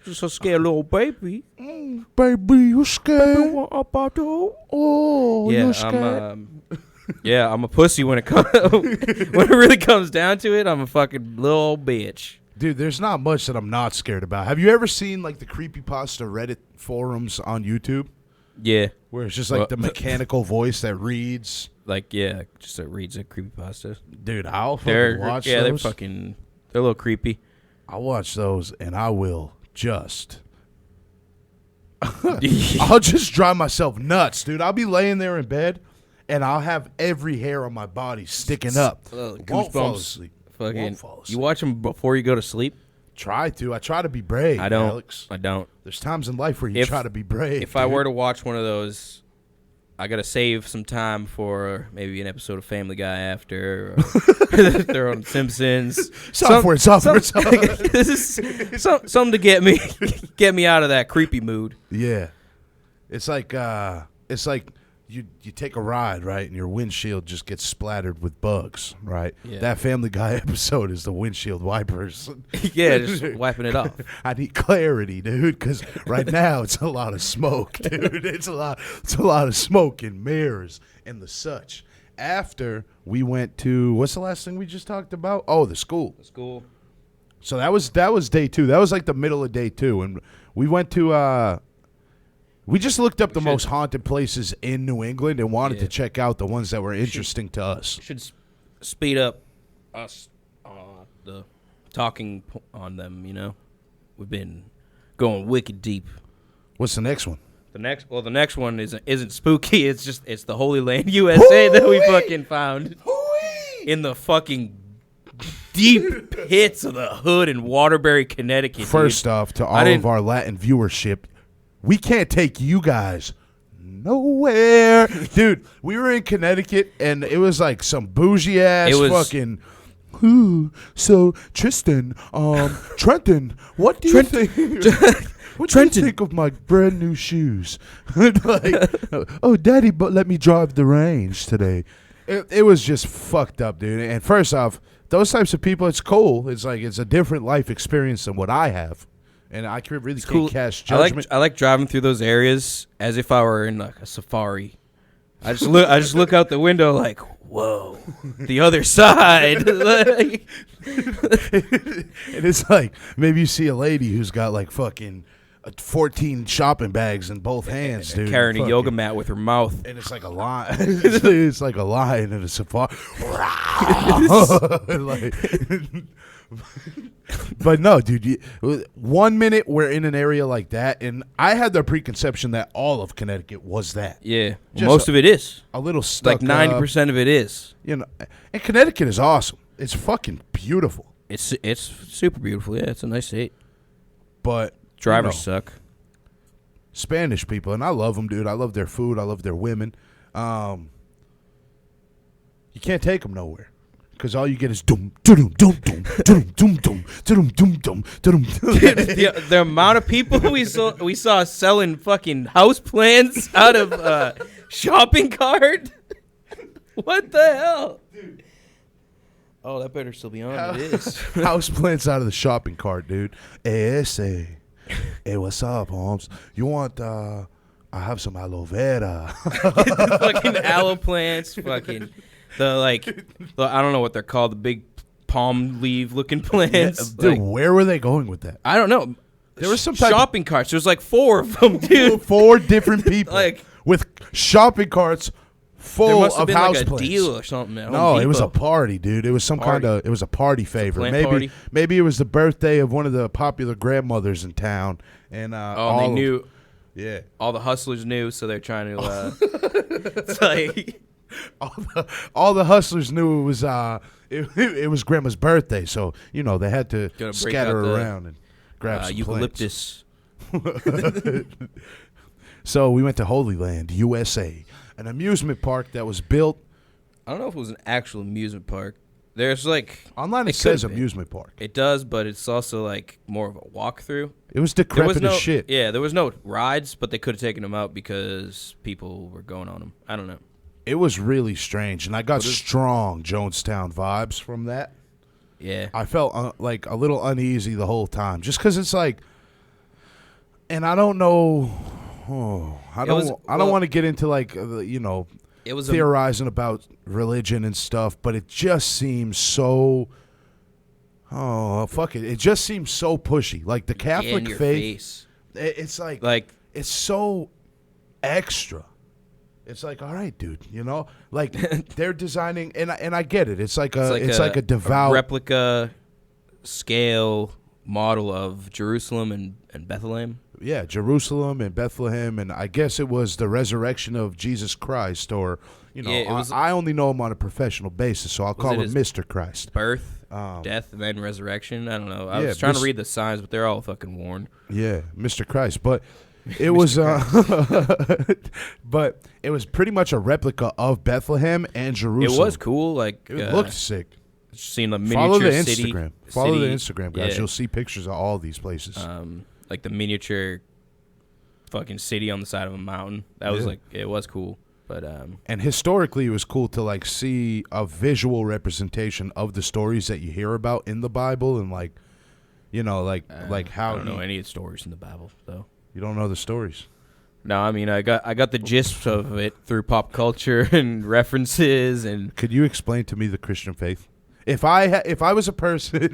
Just a scared little baby. Baby, you scared? Baby, what about you? Oh, yeah, you scared? I'm a pussy when it really comes down to it. I'm a fucking little old bitch. Dude, there's not much that I'm not scared about. Have you ever seen like the creepypasta Reddit forums on YouTube? Yeah. Where it's just like the mechanical voice that reads. Like, yeah, just that reads a creepypasta. Dude, I'll fucking watch those. Yeah, they're a little creepy. I'll watch those and I will I'll just drive myself nuts, dude. I'll be laying there in bed and I'll have every hair on my body sticking up. Won't fall asleep. Fucking, you watch them before you go to sleep? I try to be brave, Alex. I don't. There's times in life where you try to be brave. If I were to watch one of those, I got to save some time for maybe an episode of Family Guy after. Or they're on Simpsons. Software. This is something to get me out of that creepy mood. Yeah. It's like you take a ride, right, and your windshield just gets splattered with bugs, right? Yeah. That Family Guy episode is the windshield wipers. Yeah, just wiping it off. I need clarity, dude, because right now it's a lot of smoke, dude. It's a lot of smoke and mirrors and the such. After we went to, what's the last thing we just talked about? Oh, the school. The school. So that was day 2. That was like the middle of day 2, and we went to. We just looked up the most haunted places in New England and wanted to check out the ones that were interesting to us. Should speed up us the talking on them, you know? We've been going wicked deep. What's the next one? The next one isn't spooky. It's the Holy Land USA that we fucking found in the fucking deep pits of the hood in Waterbury, Connecticut. First off, to all of our Latin viewership, we can't take you guys nowhere. Dude, we were in Connecticut, and it was like some bougie-ass fucking... So, Tristan, Trenton, what do you think... What do you think of my brand new shoes? Like, oh, Daddy, but let me drive the range today. It was just fucked up, dude. And first off, those types of people, it's cool. It's like it's a different life experience than what I have. And I really can't cast judgment. I like driving through those areas as if I were in like a safari. I just look out the window like, whoa, the other side. And it's like maybe you see a lady who's got like fucking 14 shopping bags in both hands, dude, carrying a yoga mat with her mouth, and it's like a lion. It's like a lion in a safari. But no, dude. 1 minute we're in an area like that, and I had the preconception that all of Connecticut was that. Yeah, most of it is a little stuck. Like 90% of it is. You know, and Connecticut is awesome. It's fucking beautiful. It's super beautiful. Yeah, it's a nice state. But drivers suck. Spanish people, and I love them, dude. I love their food. I love their women. You can't take them nowhere. Because all you get is dum dum dum dum dum dum dum dum dum dum dum. The amount of people we saw selling fucking house plants out of shopping cart. What the hell? Dude. Oh, that better still be on. It is. House plants out of the shopping cart, dude. Hey, what's up, Holmes? You want I have some aloe vera. Fucking aloe plants. Fucking I don't know what they're called. The big palm leaf looking plants. Dude, where were they going with that? I don't know. There was some shopping carts. There's like 4 of them, dude. 4 different people with shopping carts full of house like a plants. deal or something. No, it was a party, dude. It was some kind of. It was a party favor. Maybe it was the birthday of one of the popular grandmothers in town, and they knew. Yeah, all the hustlers knew, so they're trying to. It's like all the hustlers knew it was it was grandma's birthday, so they had to scatter around and grab some eucalyptus. So we went to Holy Land, USA, an amusement park that was built. I don't know if it was an actual amusement park. There's like online it says amusement park. It does, but it's also like more of a walkthrough. It was decrepit as shit. Yeah, there was no rides, but they could have taken them out because people were going on them. I don't know. It was really strange, and I got strong Jonestown vibes from that. Yeah. I felt like a little uneasy the whole time, just because it's like, and I don't know. I don't want to get into like it was theorizing about religion and stuff, but it just seems so. Oh fuck it! It just seems so pushy. Like the Catholic faith, it's like it's so extra. It's like, all right, dude, like they're designing, and I get it. It's like a devout replica scale model of Jerusalem and Bethlehem. Yeah, Jerusalem and Bethlehem, and I guess it was the resurrection of Jesus Christ, or I only know him on a professional basis, so I'll call him Mr. Christ. Birth, death, and then resurrection. I don't know. I was trying to read the signs, but they're all fucking worn. Yeah, Mr. Christ, but it was, but it was pretty much a replica of Bethlehem and Jerusalem. It was cool. Like it looked sick. Seen a miniature city. Follow the Instagram, guys. Yeah. You'll see pictures of all these places. Like the miniature fucking city on the side of a mountain. That was it was cool. But and historically it was cool to like see a visual representation of the stories that you hear about in the Bible, and like how I don't know any of the stories in the Bible though. You don't know the stories? No, I mean I got the gist of it through pop culture and references. And could you explain to me the Christian faith? If I was a person,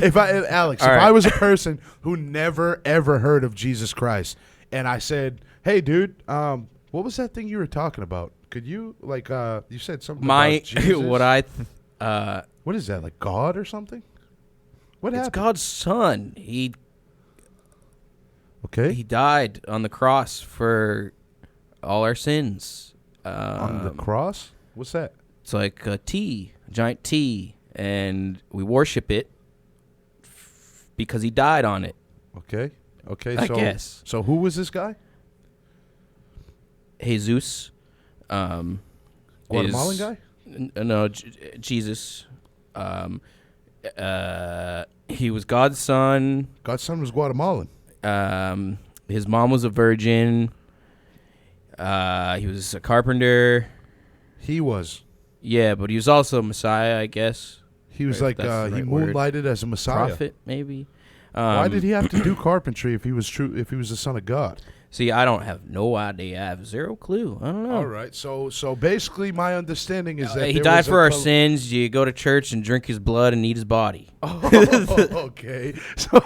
if I was a person who never ever heard of Jesus Christ, and I said, "Hey, dude, what was that thing you were talking about? Could you you said something about Jesus? What is that, like God or something? What happened? It's God's son. He died on the cross for all our sins. On the cross? What's that? It's like a giant T. And we worship it because he died on it. Okay. I guess. So who was this guy? Jesus. Guatemalan guy? No, Jesus. He was God's son. God's son was Guatemalan. His mom was a virgin. He was a carpenter. He was. Yeah, but he was also a Messiah, I guess. He was he moonlighted as a Messiah. Prophet, maybe. Why did he have to do carpentry if he was the son of God? See, I don't have no idea. I have zero clue. I don't know. All right. So basically my understanding is that he died for our sins. You go to church and drink his blood and eat his body. Okay. So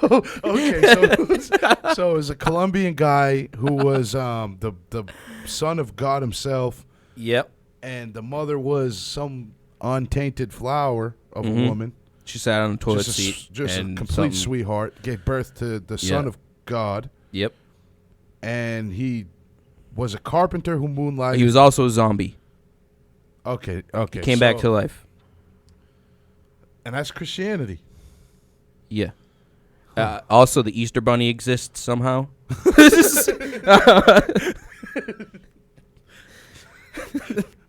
it was a Colombian guy who was the son of God himself. Yep. And the mother was some untainted flower of a woman. She sat on the toilet seat. Just a complete sweetheart. Gave birth to the son of God. Yep. And he was a carpenter who moonlighted. He was also a zombie. Okay. He came back to life. And that's Christianity. Yeah. Also, the Easter Bunny exists somehow.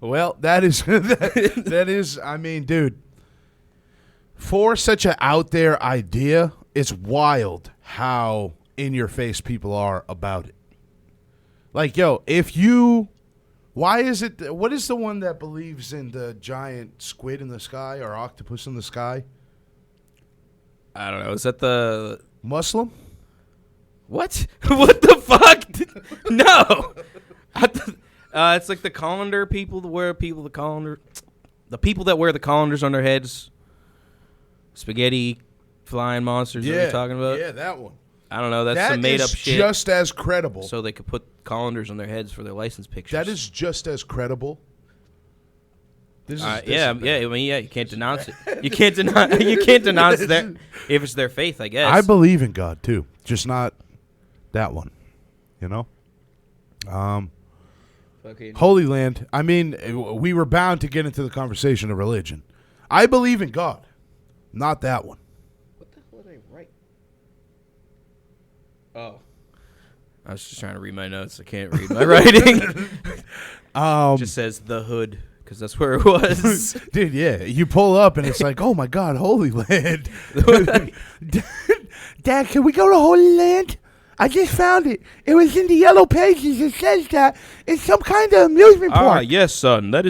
Well, that is, I mean, dude, for such an out there idea, it's wild how in your face people are about it. Like, yo, what is the one that believes in the giant squid in the sky or octopus in the sky? I don't know. Is that the Muslim? What? What the fuck? fuck? No. It's like the colander people that wear the colander. The people that wear the colanders on their heads. Spaghetti flying monsters that you're talking about? Yeah, that one. I don't know. That's some made-up shit. That is just as credible. So they could put colanders on their heads for their license pictures. That is just as credible. You can't denounce it. You can't denounce that if it's their faith, I guess. I believe in God, too. Just not that one. You know? Holy Land. I mean, we were bound to get into the conversation of religion. I believe in God. Not that one. What the hell did I write? Oh. I was just trying to read my notes. I can't read my writing. It just says the hood, because that's where it was. Dude, yeah. You pull up, and it's like, oh, my God, Holy Land. Dad, can we go to Holy Land? I just found it. It was in the yellow pages. It says that it's some kind of amusement park. Ah, yes, son. That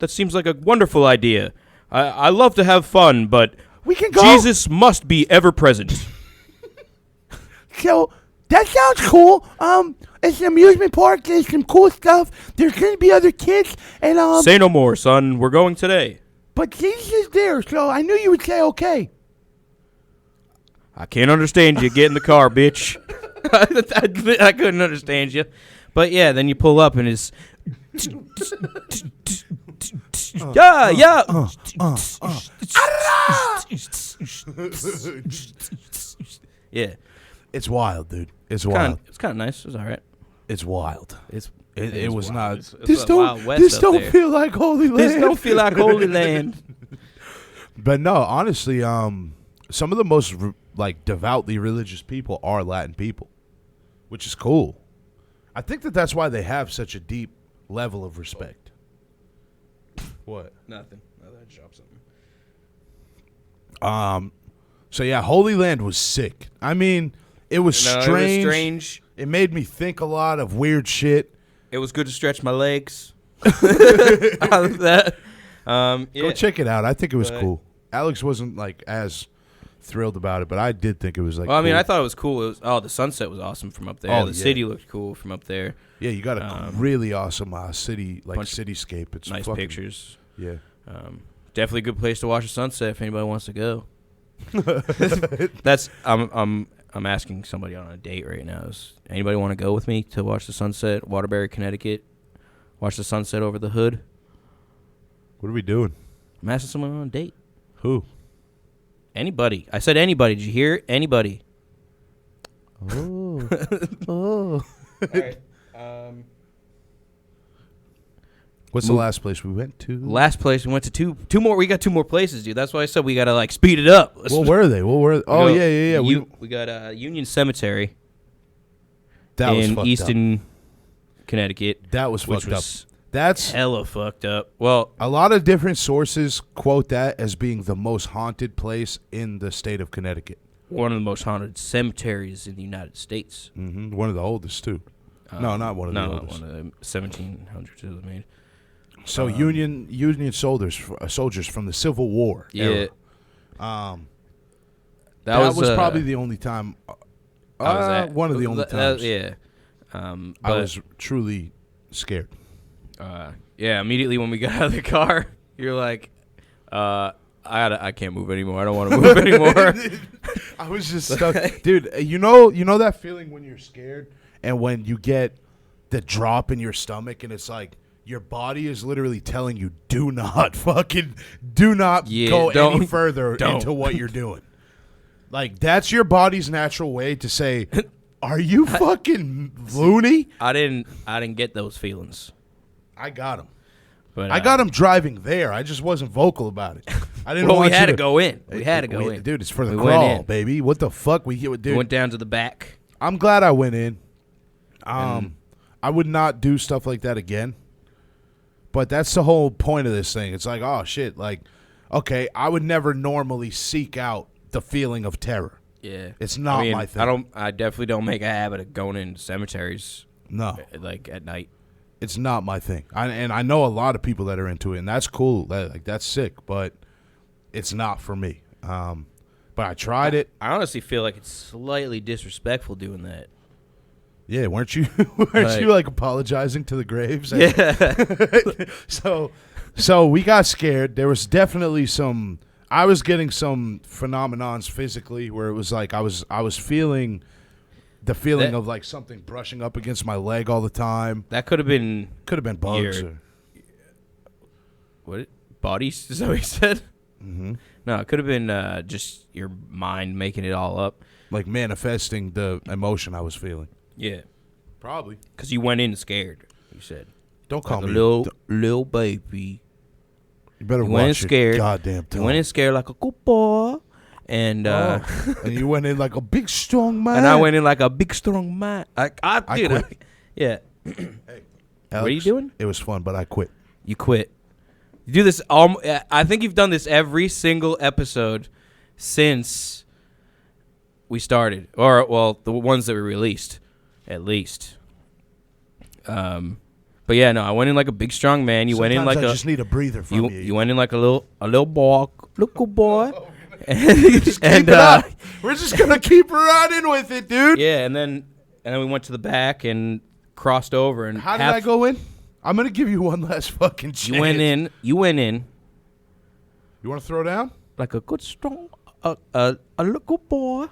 seems like a wonderful idea. I love to have fun, but we can go. Jesus must be ever present. So that sounds cool. It's an amusement park. There's some cool stuff. There's going to be other kids. And say no more, son. We're going today. But Jesus is there, so I knew you would say okay. I can't understand you. Get in the car, bitch. I couldn't understand you. But yeah, then you pull up and it's yeah. It's wild, dude. It's wild. It's kind of nice. It's all right. It's wild. It was wild. not. This don't feel like Holy Land. This don't feel like Holy Land. But no, honestly, some of the most devoutly religious people are Latin people, which is cool. I think that's why they have such a deep level of respect. What? Nothing. I dropped something. So yeah, Holy Land was sick. I mean, it was strange. It made me think a lot of weird shit. It was good to stretch my legs. That. Go check it out. I think it was cool. Alex wasn't as thrilled about it, but I did think it was Well, cool. I mean, I thought it was cool. The sunset was awesome from up there. The city looked cool from up there. Yeah, you got a really awesome city, cityscape. It's nice pictures. Yeah. Definitely a good place to watch the sunset if anybody wants to go. I'm asking somebody on a date right now. Does anybody want to go with me to watch the sunset, Waterbury, Connecticut? Watch the sunset over the hood? What are we doing? I'm asking someone on a date. Who? Anybody. I said anybody. Did you hear it? Anybody. Oh. Oh. All right. What's the last place we went to? Last place we went to two more. We got two more places, dude. That's why I said we gotta speed it up. What were they? Oh yeah. We got Union Cemetery. That was fucked Easton, Connecticut. That was fucked up. That's hella fucked up. Well, a lot of different sources quote that as being the most haunted place in the state of Connecticut. One of the most haunted cemeteries in the United States. Mm-hmm. One of the oldest too. No, not one of the oldest. One of the 1700s it was made. So Union soldiers from the Civil War. Yeah. Era. That was probably the only time. One of the only times. Yeah. I was truly scared. Yeah. Immediately when we got out of the car, you're like, I can't move anymore. I don't want to move anymore. I was just stuck, dude. You know that feeling when you're scared and when you get the drop in your stomach and it's like. Your body is literally telling you, do not go any further into what you're doing. That's your body's natural way to say, are you fucking loony? I didn't get those feelings. I got them. But I got them driving there. I just wasn't vocal about it. I didn't. Well, want we had to go in. We had to go in, dude. It's for the crawl, baby. What the fuck? We went down to the back. I'm glad I went in. I would not do stuff like that again. But that's the whole point of this thing. It's like, oh, shit. Okay, I would never normally seek out the feeling of terror. Yeah. It's not my thing. I definitely don't make a habit of going into cemeteries. No. At night. It's not my thing. And I know a lot of people that are into it, and that's cool. That's sick, but it's not for me. But I tried it. I honestly feel like it's slightly disrespectful doing that. Yeah, weren't you apologizing to the graves? Yeah. So we got scared. There was definitely I was getting some phenomenons physically where it was like I was feeling the feeling of like something brushing up against my leg all the time. That could have been bugs. What? Bodies? Is that what he said? Mm-hmm. No, it could have been just your mind making it all up. Like manifesting the emotion I was feeling. Yeah. Probably. Because you went in scared, you said. Don't call like me a little baby. You better you watch went in your scared. Goddamn tongue. You went in scared like a good boy. And and you went in like a big strong man. And I went in like a big strong man. I quit. Yeah. Hey, Alex, what are you doing? It was fun, but I quit. You quit. You do this. I think you've done this every single episode since we started, or well, the ones that we released, at least. But yeah, no, I went in like a big strong man. You went in like I just need a breather from you. You went in like a little boy, little boy. Just keep it up. We're just gonna keep running with it, dude. Yeah, and then we went to the back and crossed over. And how did I go in? I'm gonna give you one last fucking chance. You went in. You want to throw down? Like a good strong, a little boy.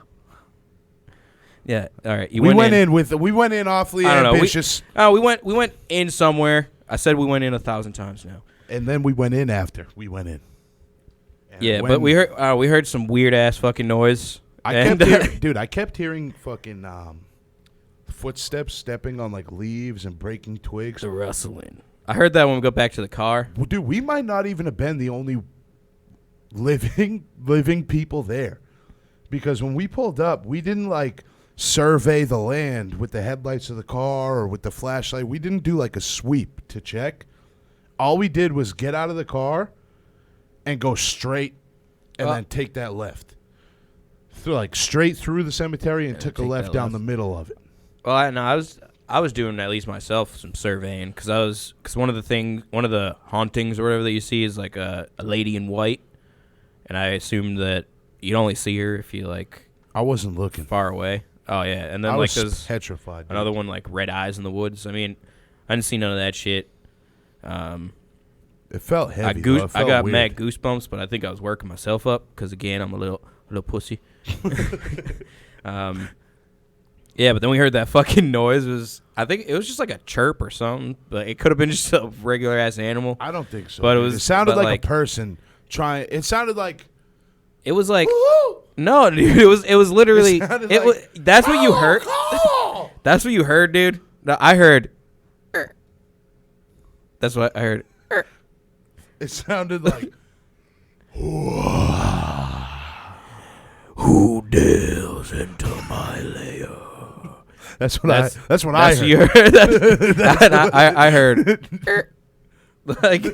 Yeah. All right. We went in awfully ambitious. We went in somewhere. I said we went in 1,000 times now. And then we went in after we went in. And yeah, but we heard some weird ass fucking noise. I kept hearing fucking footsteps stepping on like leaves and breaking twigs. The rustling. I heard that when we got back to the car. Well, dude, we might not even have been the only living people there, because when we pulled up, we didn't like survey the land with the headlights of the car or with the flashlight. We didn't do like a sweep to check. All we did was get out of the car and go straight and then take that left. Straight through the cemetery and took a left down the middle of it. Well, I was doing at least myself some surveying because one of the hauntings or whatever that you see is like a lady in white, and I assumed that you'd only see her if you like. I wasn't looking far away. Oh yeah, and then I like was petrified. Another one like red eyes in the woods. I mean, I didn't see none of that shit. It felt heavy. I got mad goosebumps, but I think I was working myself up because again I'm a little pussy. Yeah, but then we heard that fucking noise. I think it was just like a chirp or something, but it could have been just a regular ass animal. I don't think so. But it sounded like a person trying. It sounded like. It was like. Woo-hoo! No, dude. It was literally. That's what you heard. That's what you heard, dude. No, I heard. That's what I heard. It sounded like. Who dares enter my lair? That's what I heard. You heard. I heard. Like,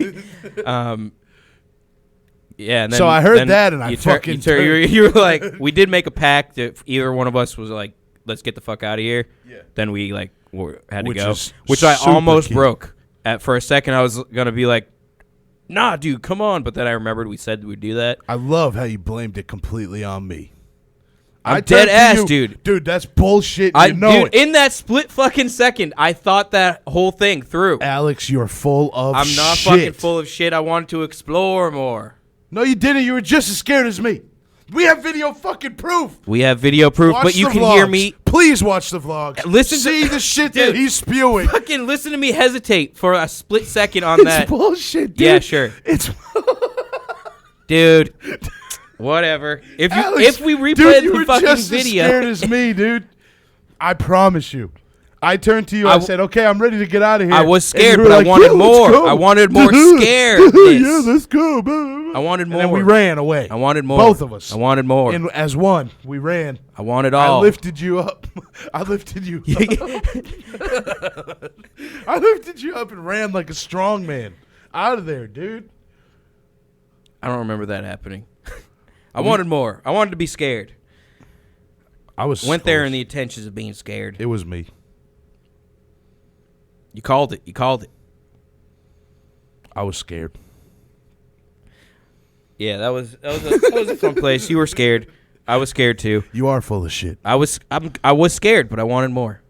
yeah. And then, so I heard that, and you were like, we did make a pact that either one of us was like, let's get the fuck out of here. Yeah. Then we like had to go, which I almost broke. For a second, I was gonna be like, nah, dude, come on. But then I remembered we said we'd do that. I love how you blamed it completely on me. I'm dead ass, dude. Dude, that's bullshit. Dude, in that split fucking second, I thought that whole thing through. Alex, you're full of shit. I'm not fucking full of shit. I wanted to explore more. No, you didn't. You were just as scared as me. We have video fucking proof. We have video proof, but you can hear me. Please watch the vlogs. See the shit that he's spewing. Fucking listen to me hesitate for a split second on that. It's bullshit, dude. Yeah, sure. Dude. Whatever. If we replay the fucking video, you were just as scared as me, dude. I promise you. I turned to you. I said, "Okay, I'm ready to get out of here." I was scared, but I wanted more. I wanted more scared. Yeah, let's go. I wanted more. And we ran away. I wanted more. Both of us. I wanted more. And as one, we ran. I wanted all. I lifted you up. I lifted you up and ran like a strong man out of there, dude. I don't remember that happening. I wanted more. I wanted to be scared. I went there in the intentions of being scared. It was me. You called it. I was scared. Yeah, that was a fun place. You were scared. I was scared too. You are full of shit. I was scared, but I wanted more.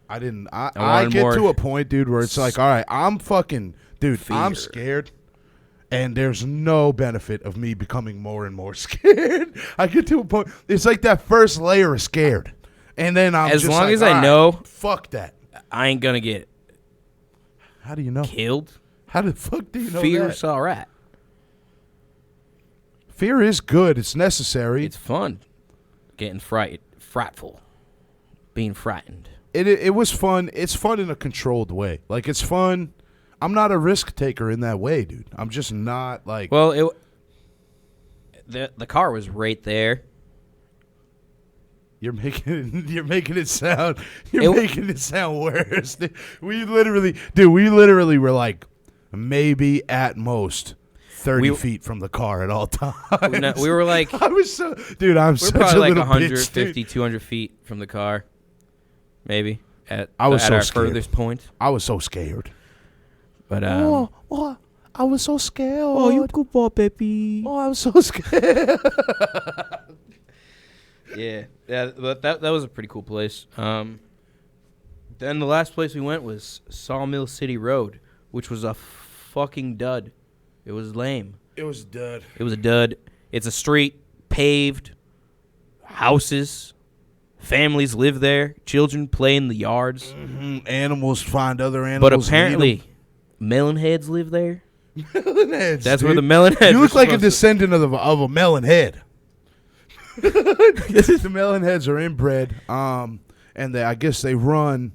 I didn't. I wanted get more to a point, dude, where it's like, all right, I'm fucking, dude, fear. I'm scared. And there's no benefit of me becoming more and more scared. I get to a point. It's like that first layer of scared. And then I'm as just long like, as all I right, know, fuck that. I ain't gonna get How do you know? killed. How the fuck do you know Fear's that? all right. Fear is good. It's necessary. It's fun. Getting frightful. Being frightened. It was fun. It's fun in a controlled way. Like, it's fun. I'm not a risk taker in that way, dude. I'm just not like. Well, the car was right there. You're making it sound worse. We literally were like maybe at most 30 feet from the car at all times. We were like, I was so, dude. I'm such a probably like little 150, bitch, 200 feet from the car, maybe at I was so our scared. furthest point. I was so scared. But I was so scared. oh, you good boy, baby. Oh, I was so scared. Yeah, but that was a pretty cool place. Then the last place we went was Sawmill City Road, which was a fucking dud. It was lame. It was dud. It was a dud. It's a street, paved, houses, families live there, children play in the yards. Mm-hmm. Animals find other animals. But apparently, melon heads live there. Melon heads. That's dude. where the melon heads. You look like a descendant of a melon head. The melon heads are inbred, and I guess they run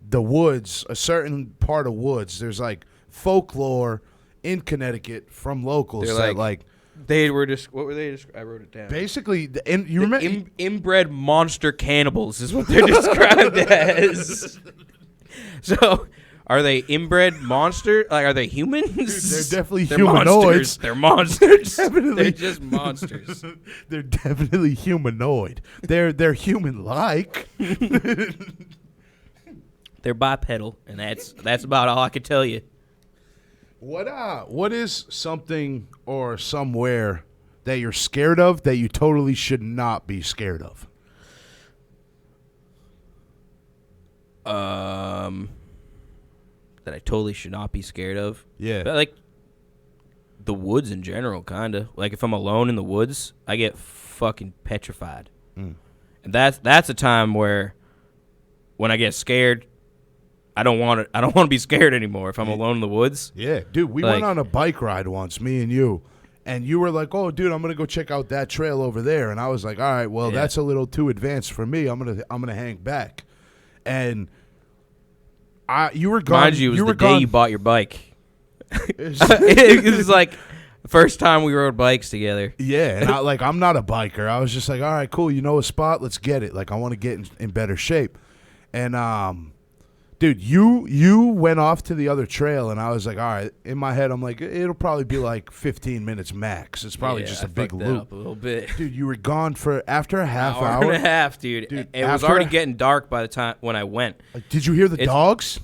the woods, a certain part of woods. There's like folklore in Connecticut from locals that like they were just what were they? I wrote it down. Basically, you remember inbred monster cannibals is what they're described as. So, are they inbred monster? Like, are they humans? Dude, they're definitely they're humanoids. They're monsters. They're just monsters. They're definitely humanoid. They're human-like. They're bipedal, and that's about all I can tell you. What is something or somewhere that you're scared of that you totally should not be scared of? That I totally should not be scared of. Yeah. But like the woods in general, kind of. Like if I'm alone in the woods, I get fucking petrified. And that's a time where when I get scared, I don't want to be scared anymore if I'm alone in the woods. Yeah, dude, we went on a bike ride once, me and you were like, "Oh, dude, I'm going to go check out that trail over there." And I was like, "All right, well, that's a little too advanced for me. I'm going to hang back." And you were gone. Mind you, it was the day you bought your bike. It was like the first time we rode bikes together. Yeah, and I'm not a biker. I was just like, all right, cool. You know a spot? Let's get it. Like, I want to get in better shape. And dude, you went off to the other trail, and I was like, all right. In my head, I'm like, it'll probably be like 15 minutes max. It's probably just a big loop. Up a little bit. Dude, you were gone for after a half hour hour and a half, dude. It was already getting dark by the time when I went. Did you hear the dogs?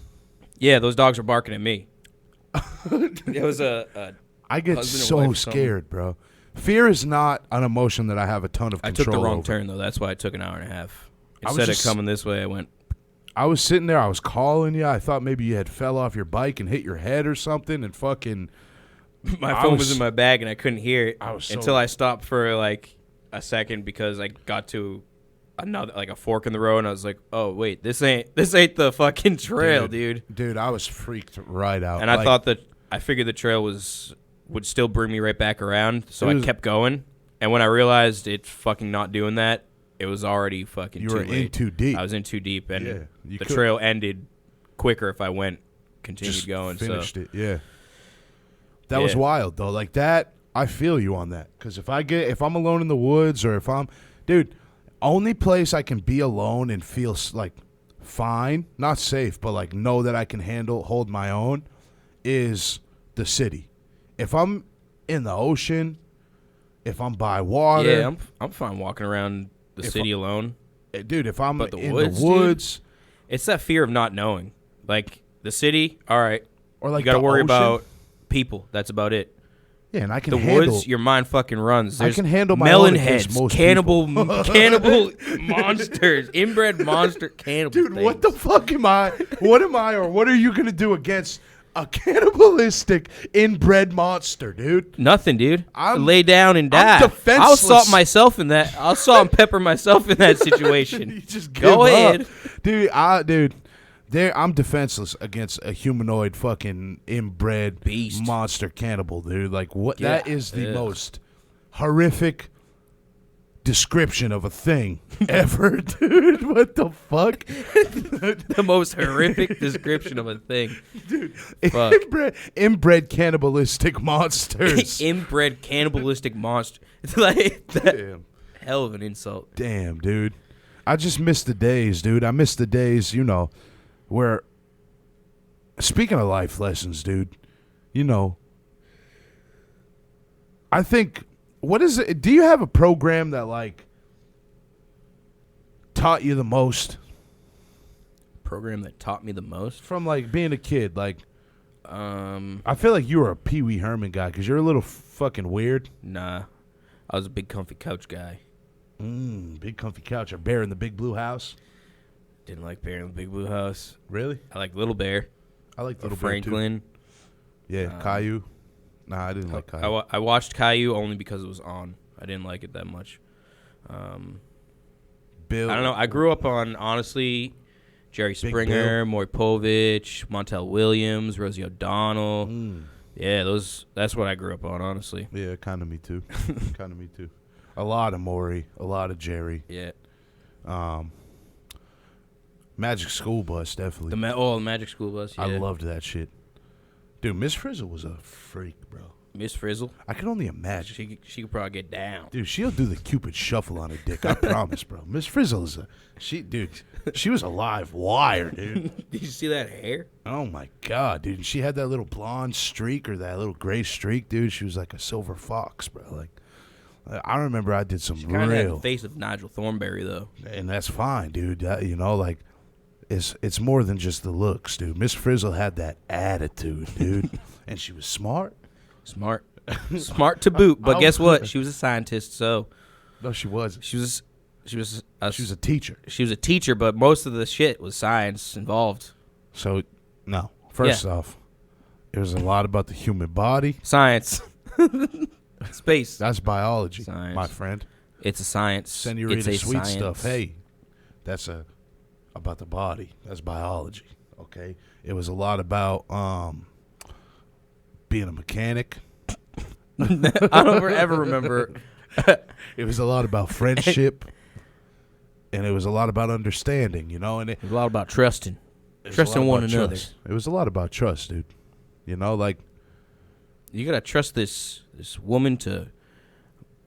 Yeah, those dogs were barking at me. It was I get so scared, bro. Fear is not an emotion that I have a ton of control over. I took the wrong turn, though. That's why it took an hour and a half. Instead of coming this way, I went. I was sitting there. I was calling you. I thought maybe you had fell off your bike and hit your head or something and fucking. My phone was in my bag, and I couldn't hear it until I stopped for like a second because I got to a fork in the road, and I was like, "Oh wait, this ain't the fucking trail, dude." Dude, I was freaked right out. And I figured the trail would still bring me right back around, so I kept going. And when I realized it's fucking not doing that, it was already fucking too late. You were in too deep. I was in too deep, and the trail ended quicker if I continued going. Finished it, yeah. That was wild though. Like that, I feel you on that. Because if I'm alone in the woods or dude, only place I can be alone and feel like fine, not safe, but like know that I can hold my own, is the city. If I'm in the ocean, if I'm by water, I'm fine walking around the city alone. Dude, if I'm in the woods, it's that fear of not knowing. Like the city, all right, or like you got to worry ocean. about people. That's about it. Yeah, and I can the handle. woods, your mind fucking runs. I There's can handle my melon own against heads, most cannibal people. monsters, inbred monster cannibal. Dude, things. what the fuck am I? What am I, or what are you gonna do against a cannibalistic inbred monster, dude? Nothing, dude. I'm- Lay down and I'm die. defenseless. I'll salt myself in that. I'll salt and pepper myself in that situation. You just Go give ahead. up. dude. I'm defenseless against a humanoid fucking inbred Beast. monster cannibal, dude. Like what? Yeah. That is the Ugh. most horrific description of a thing ever, dude. What the fuck? The most horrific description of a thing. Dude, Fuck. inbred cannibalistic monsters. Inbred cannibalistic monster. It's like that. Damn. Hell of an insult. Damn, dude. I just miss the days, dude. I miss the days, where, speaking of life lessons, dude, I think, what is it? Do you have a program that, like, taught you the most? Program that taught me the most. From, like, being a kid? Like, I I feel like you were a Pee Wee Herman guy because you're a little fucking weird. Nah, I was a big comfy couch guy. Big comfy couch. A bear in the big blue house. Didn't like Bear in the Big Blue House. Really? I like Little Bear. I like Or Little Bear, too. Franklin. Yeah, Caillou. Nah, I didn't like Caillou. I watched Caillou only because it was on. I didn't like it that much. Bill. I don't know. I grew up on, honestly, Jerry Springer, Maury Povich, Montel Williams, Rosie O'Donnell. Yeah, that's what I grew up on, honestly. Yeah, kind of me too. Kind of me too. A lot of Maury, a lot of Jerry. Yeah. Magic School Bus, definitely. The Magic School Bus, yeah. I loved that shit. Dude, Miss Frizzle was a freak, bro. Miss Frizzle. I can only imagine. She could probably get down. Dude, she'll do the Cupid shuffle on her dick. I promise, bro. Miss Frizzle is she was a live wire, dude. Did you see that hair? Oh my god, dude. She had that little blonde streak or that little gray streak, dude. She was like a silver fox, bro. Like, I remember I did some She kind of had the real, face of Nigel Thornberry, though. and that's fine, dude. Like, it's more than just the looks, dude. Miss Frizzle had that attitude, dude, and she was smart. Smart. Smart to boot. But Oh. guess what? She was a scientist, so No, she wasn't. she was a teacher. She was a teacher, but most of the shit was science involved. So, no. First off, it was a lot about the human body. Science. Space. That's biology, Science. my friend. It's a science. Senorita It's a Sweet science. Stuff. Hey, that's about the body. That's biology. Okay. It was a lot about being a mechanic. I don't ever remember. It was a lot about friendship, and it was a lot about understanding. And It was a lot about trusting. it was a Trusting lot one about another. trust. It was a lot about trust, dude. Like. You gotta trust this woman to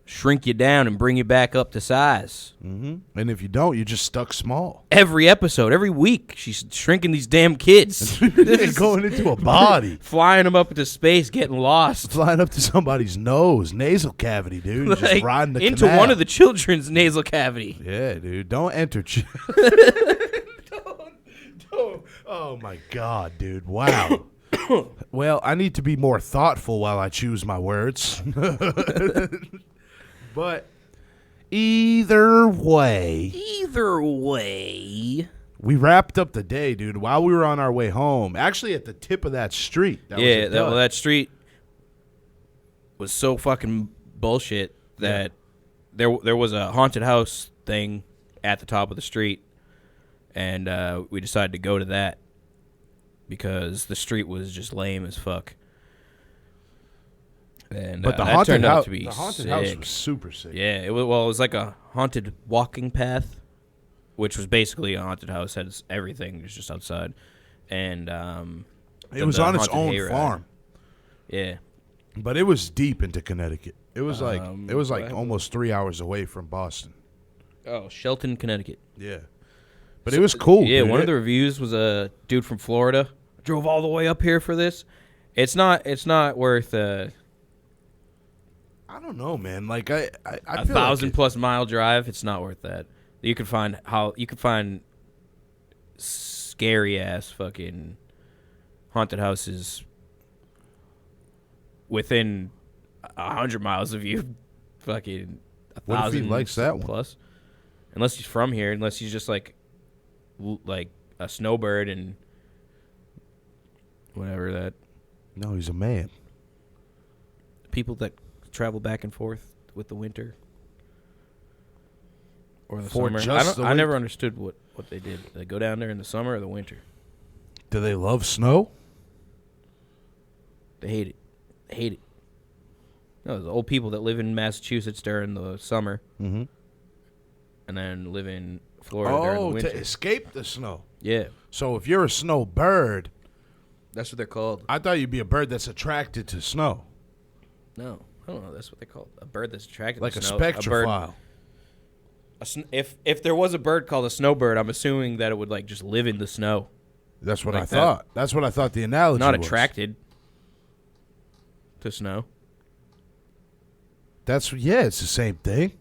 shrink you down and bring you back up to size. Mm-hmm. And if you don't, you're just stuck small. Every episode, every week, she's shrinking these damn kids. Going into a body. Flying them up into space, getting lost. Flying up to somebody's nose, nasal cavity, dude. and just Like, riding the into canal. one of the children's nasal cavity. Yeah, dude. Don't enter. Don't. Oh, my God, dude. Wow. Well, I need to be more thoughtful while I choose my words. But either way, we wrapped up the day, dude, while we were on our way home. Actually, at the tip of that street. That street was so fucking bullshit that there was a haunted house thing at the top of the street, and we decided to go to that because the street was just lame as fuck. And But the that haunted turned out house, to be the haunted sick. house was super sick. Yeah, it was like a haunted walking path, which was basically a haunted house. Had everything. It was just outside, and It was on its haunted own hayride. farm. Yeah, But it was deep into Connecticut. It was like what almost 3 hours away from Boston. oh, Shelton, Connecticcut. Yeah. But it was cool. Yeah, dude. one of the reviews was a dude from Florida. Drove all the way up here for this. It's not worth I don't know, man. Like I a feel 1,000+ mile drive. It's not worth that. You could find scary ass fucking haunted houses within 100 miles of you. Fucking 1,000. What if he likes that one? Plus. Unless he's from here. Unless he's just like a snowbird and whatever that. No, he's a man. People that travel back and forth with the winter. Or the summer. I never understood what they did. They go down there in the summer or the winter. Do they love snow? They hate it. They hate it. No, the old people that live in Massachusetts during the summer, and then live in Florida during the winter. To escape the snow. Yeah. So if you're a snowbird, that's what they're called. I thought you'd be a bird that's attracted to snow. No, I don't know. That's what they call it. A bird that's attracted like to a snow. spectrophile. If there was a bird called a snowbird, I'm assuming that it would like just live in the snow. That's what like I thought. That's what I thought the analogy Not was. attracted to snow. It's the same thing.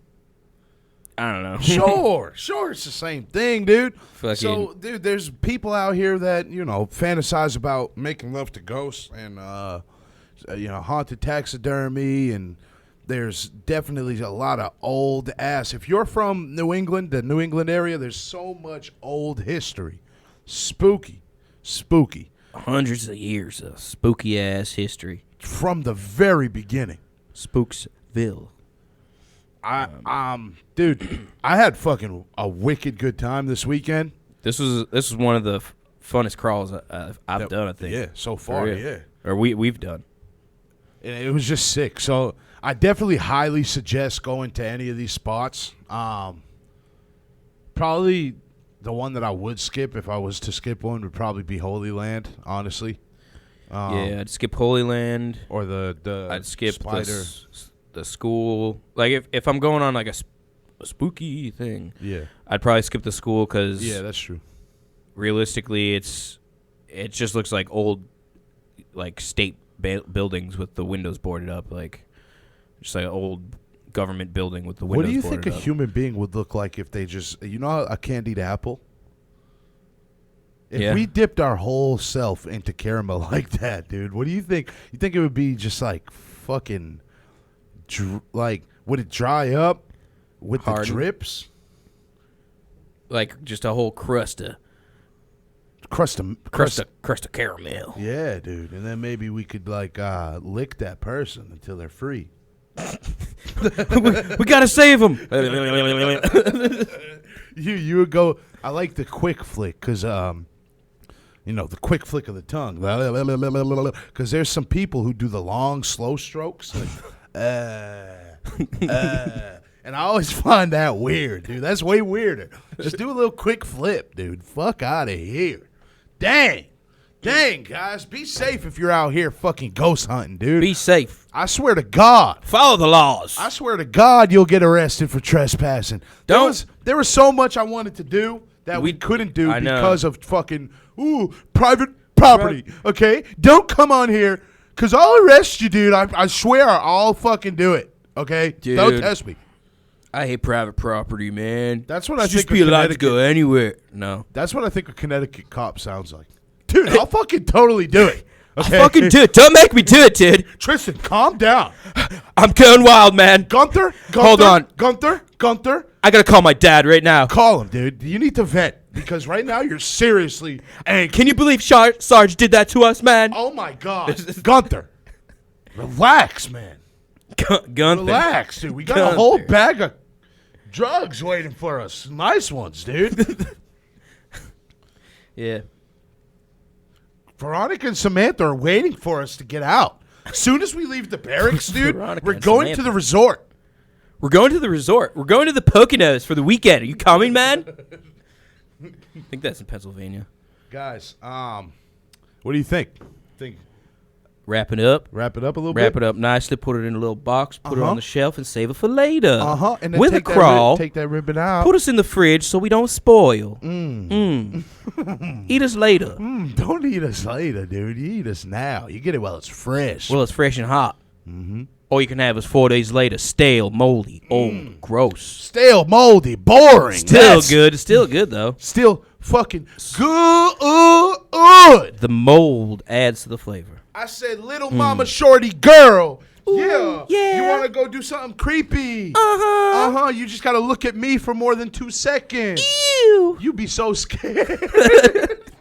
I don't know. Sure, it's the same thing, dude. Fucking. So, dude, there's people out here that, fantasize about making love to ghosts and, haunted taxidermy, and there's definitely a lot of old ass. If you're from New England, the New England area, there's so much old history. Spooky. Hundreds of years of spooky ass history. From the very beginning. Spooksville. Dude, I had fucking a wicked good time this weekend. This was one of the funnest crawls I've done, I think. Yeah, so far, yeah. Or we've done. And it was just sick. So I definitely highly suggest going to any of these spots. Probably the one that I would skip if I was to skip one would probably be Holy Land, honestly. Yeah, I'd skip Holy Land. Or I'd skip spider. The school. Like if I'm going on like a spooky thing, I'd probably skip the school because that's true. Realistically, it just looks like old like state buildings with the windows boarded up, like just like an old government building with the windows. What do you boarded think a up. human being would look like if they just a candied apple? If we dipped our whole self into caramel like that, dude, what do you think? You think it would be just like fucking, would it dry up with Harden. the drips? Like just a whole crust of caramel. Yeah, dude. And then maybe we could lick that person until they're free. we gotta save them. You would go. I like the quick flick because the quick flick of the tongue. Because there's some people who do the long, slow strokes. And I always find that weird, dude. That's way weirder. Just do a little quick flip, dude. Fuck out of here. Dang, guys. Be safe if you're out here fucking ghost hunting, dude. Be safe. I swear to God. Follow the laws. I swear to God you'll get arrested for trespassing. There was so much I wanted to do that we couldn't do because of fucking private property. Okay? Don't come on here because I'll arrest you, dude. I swear I'll fucking do it. Okay? Dude. Don't test me. I hate private property, man. That's what I think. Just be allowed to go anywhere. No. That's what I think a Connecticut cop sounds like. Dude, I'll fucking totally do it. Okay? I'll fucking do it. Don't make me do it, dude. Tristan, calm down. I'm going wild, man. Gunther? Hold on. Gunther? I gotta call my dad right now. Call him, dude. You need to vent because right now you're seriously angry. Can you believe Sarge did that to us, man? Oh, my God. Gunther, relax, man. Gunther. Relax, dude. We got a whole bag of drugs waiting for us. Nice ones, dude. Yeah. Veronica and Samantha are waiting for us to get out. As soon as we leave the barracks, dude, we're going to the resort. We're going to the resort. We're going to the Poconos for the weekend. Are you coming, man? I think that's in Pennsylvania. Guys, what do you think? Wrap it up. Wrap it up a little bit. Wrap it up nicely. Put it in a little box. Put it on the shelf and save it for later. And then with a crawl. Take that ribbon out. Put us in the fridge so we don't spoil. Eat us later. Don't eat us later, dude. You eat us now. You get it while it's fresh. Well, it's fresh and hot. Or you can have us 4 days later. Stale, moldy, old, gross. Stale, moldy, boring. Still good. Still good, though. Still fucking good. The mold adds to the flavor. I said, little mama shorty girl, Yeah. yeah. You want to go do something creepy. You just got to look at me for more than 2 seconds. Ew. You be so scared.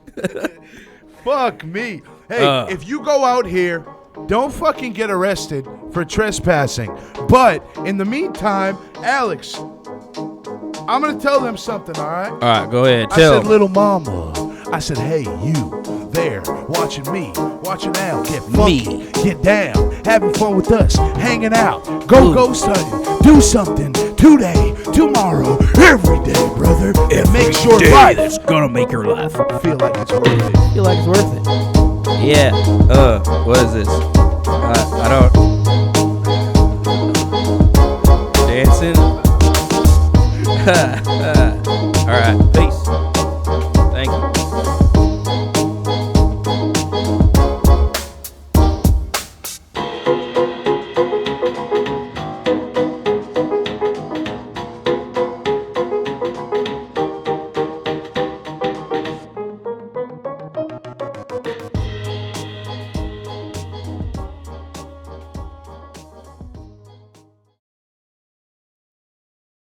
Fuck me. Hey, if you go out here, don't fucking get arrested for trespassing. But in the meantime, Alex, I'm going to tell them something, all right? All right, go ahead. I Tell said, little mama. I said, hey, you there watching me, watching Al get funky, get down, having fun with us, hanging out. Go ghost hunting, do something today, tomorrow, every day, brother. And make sure life that's gonna make your life feel like it's worth it. feel like it's worth it. Yeah. What is this?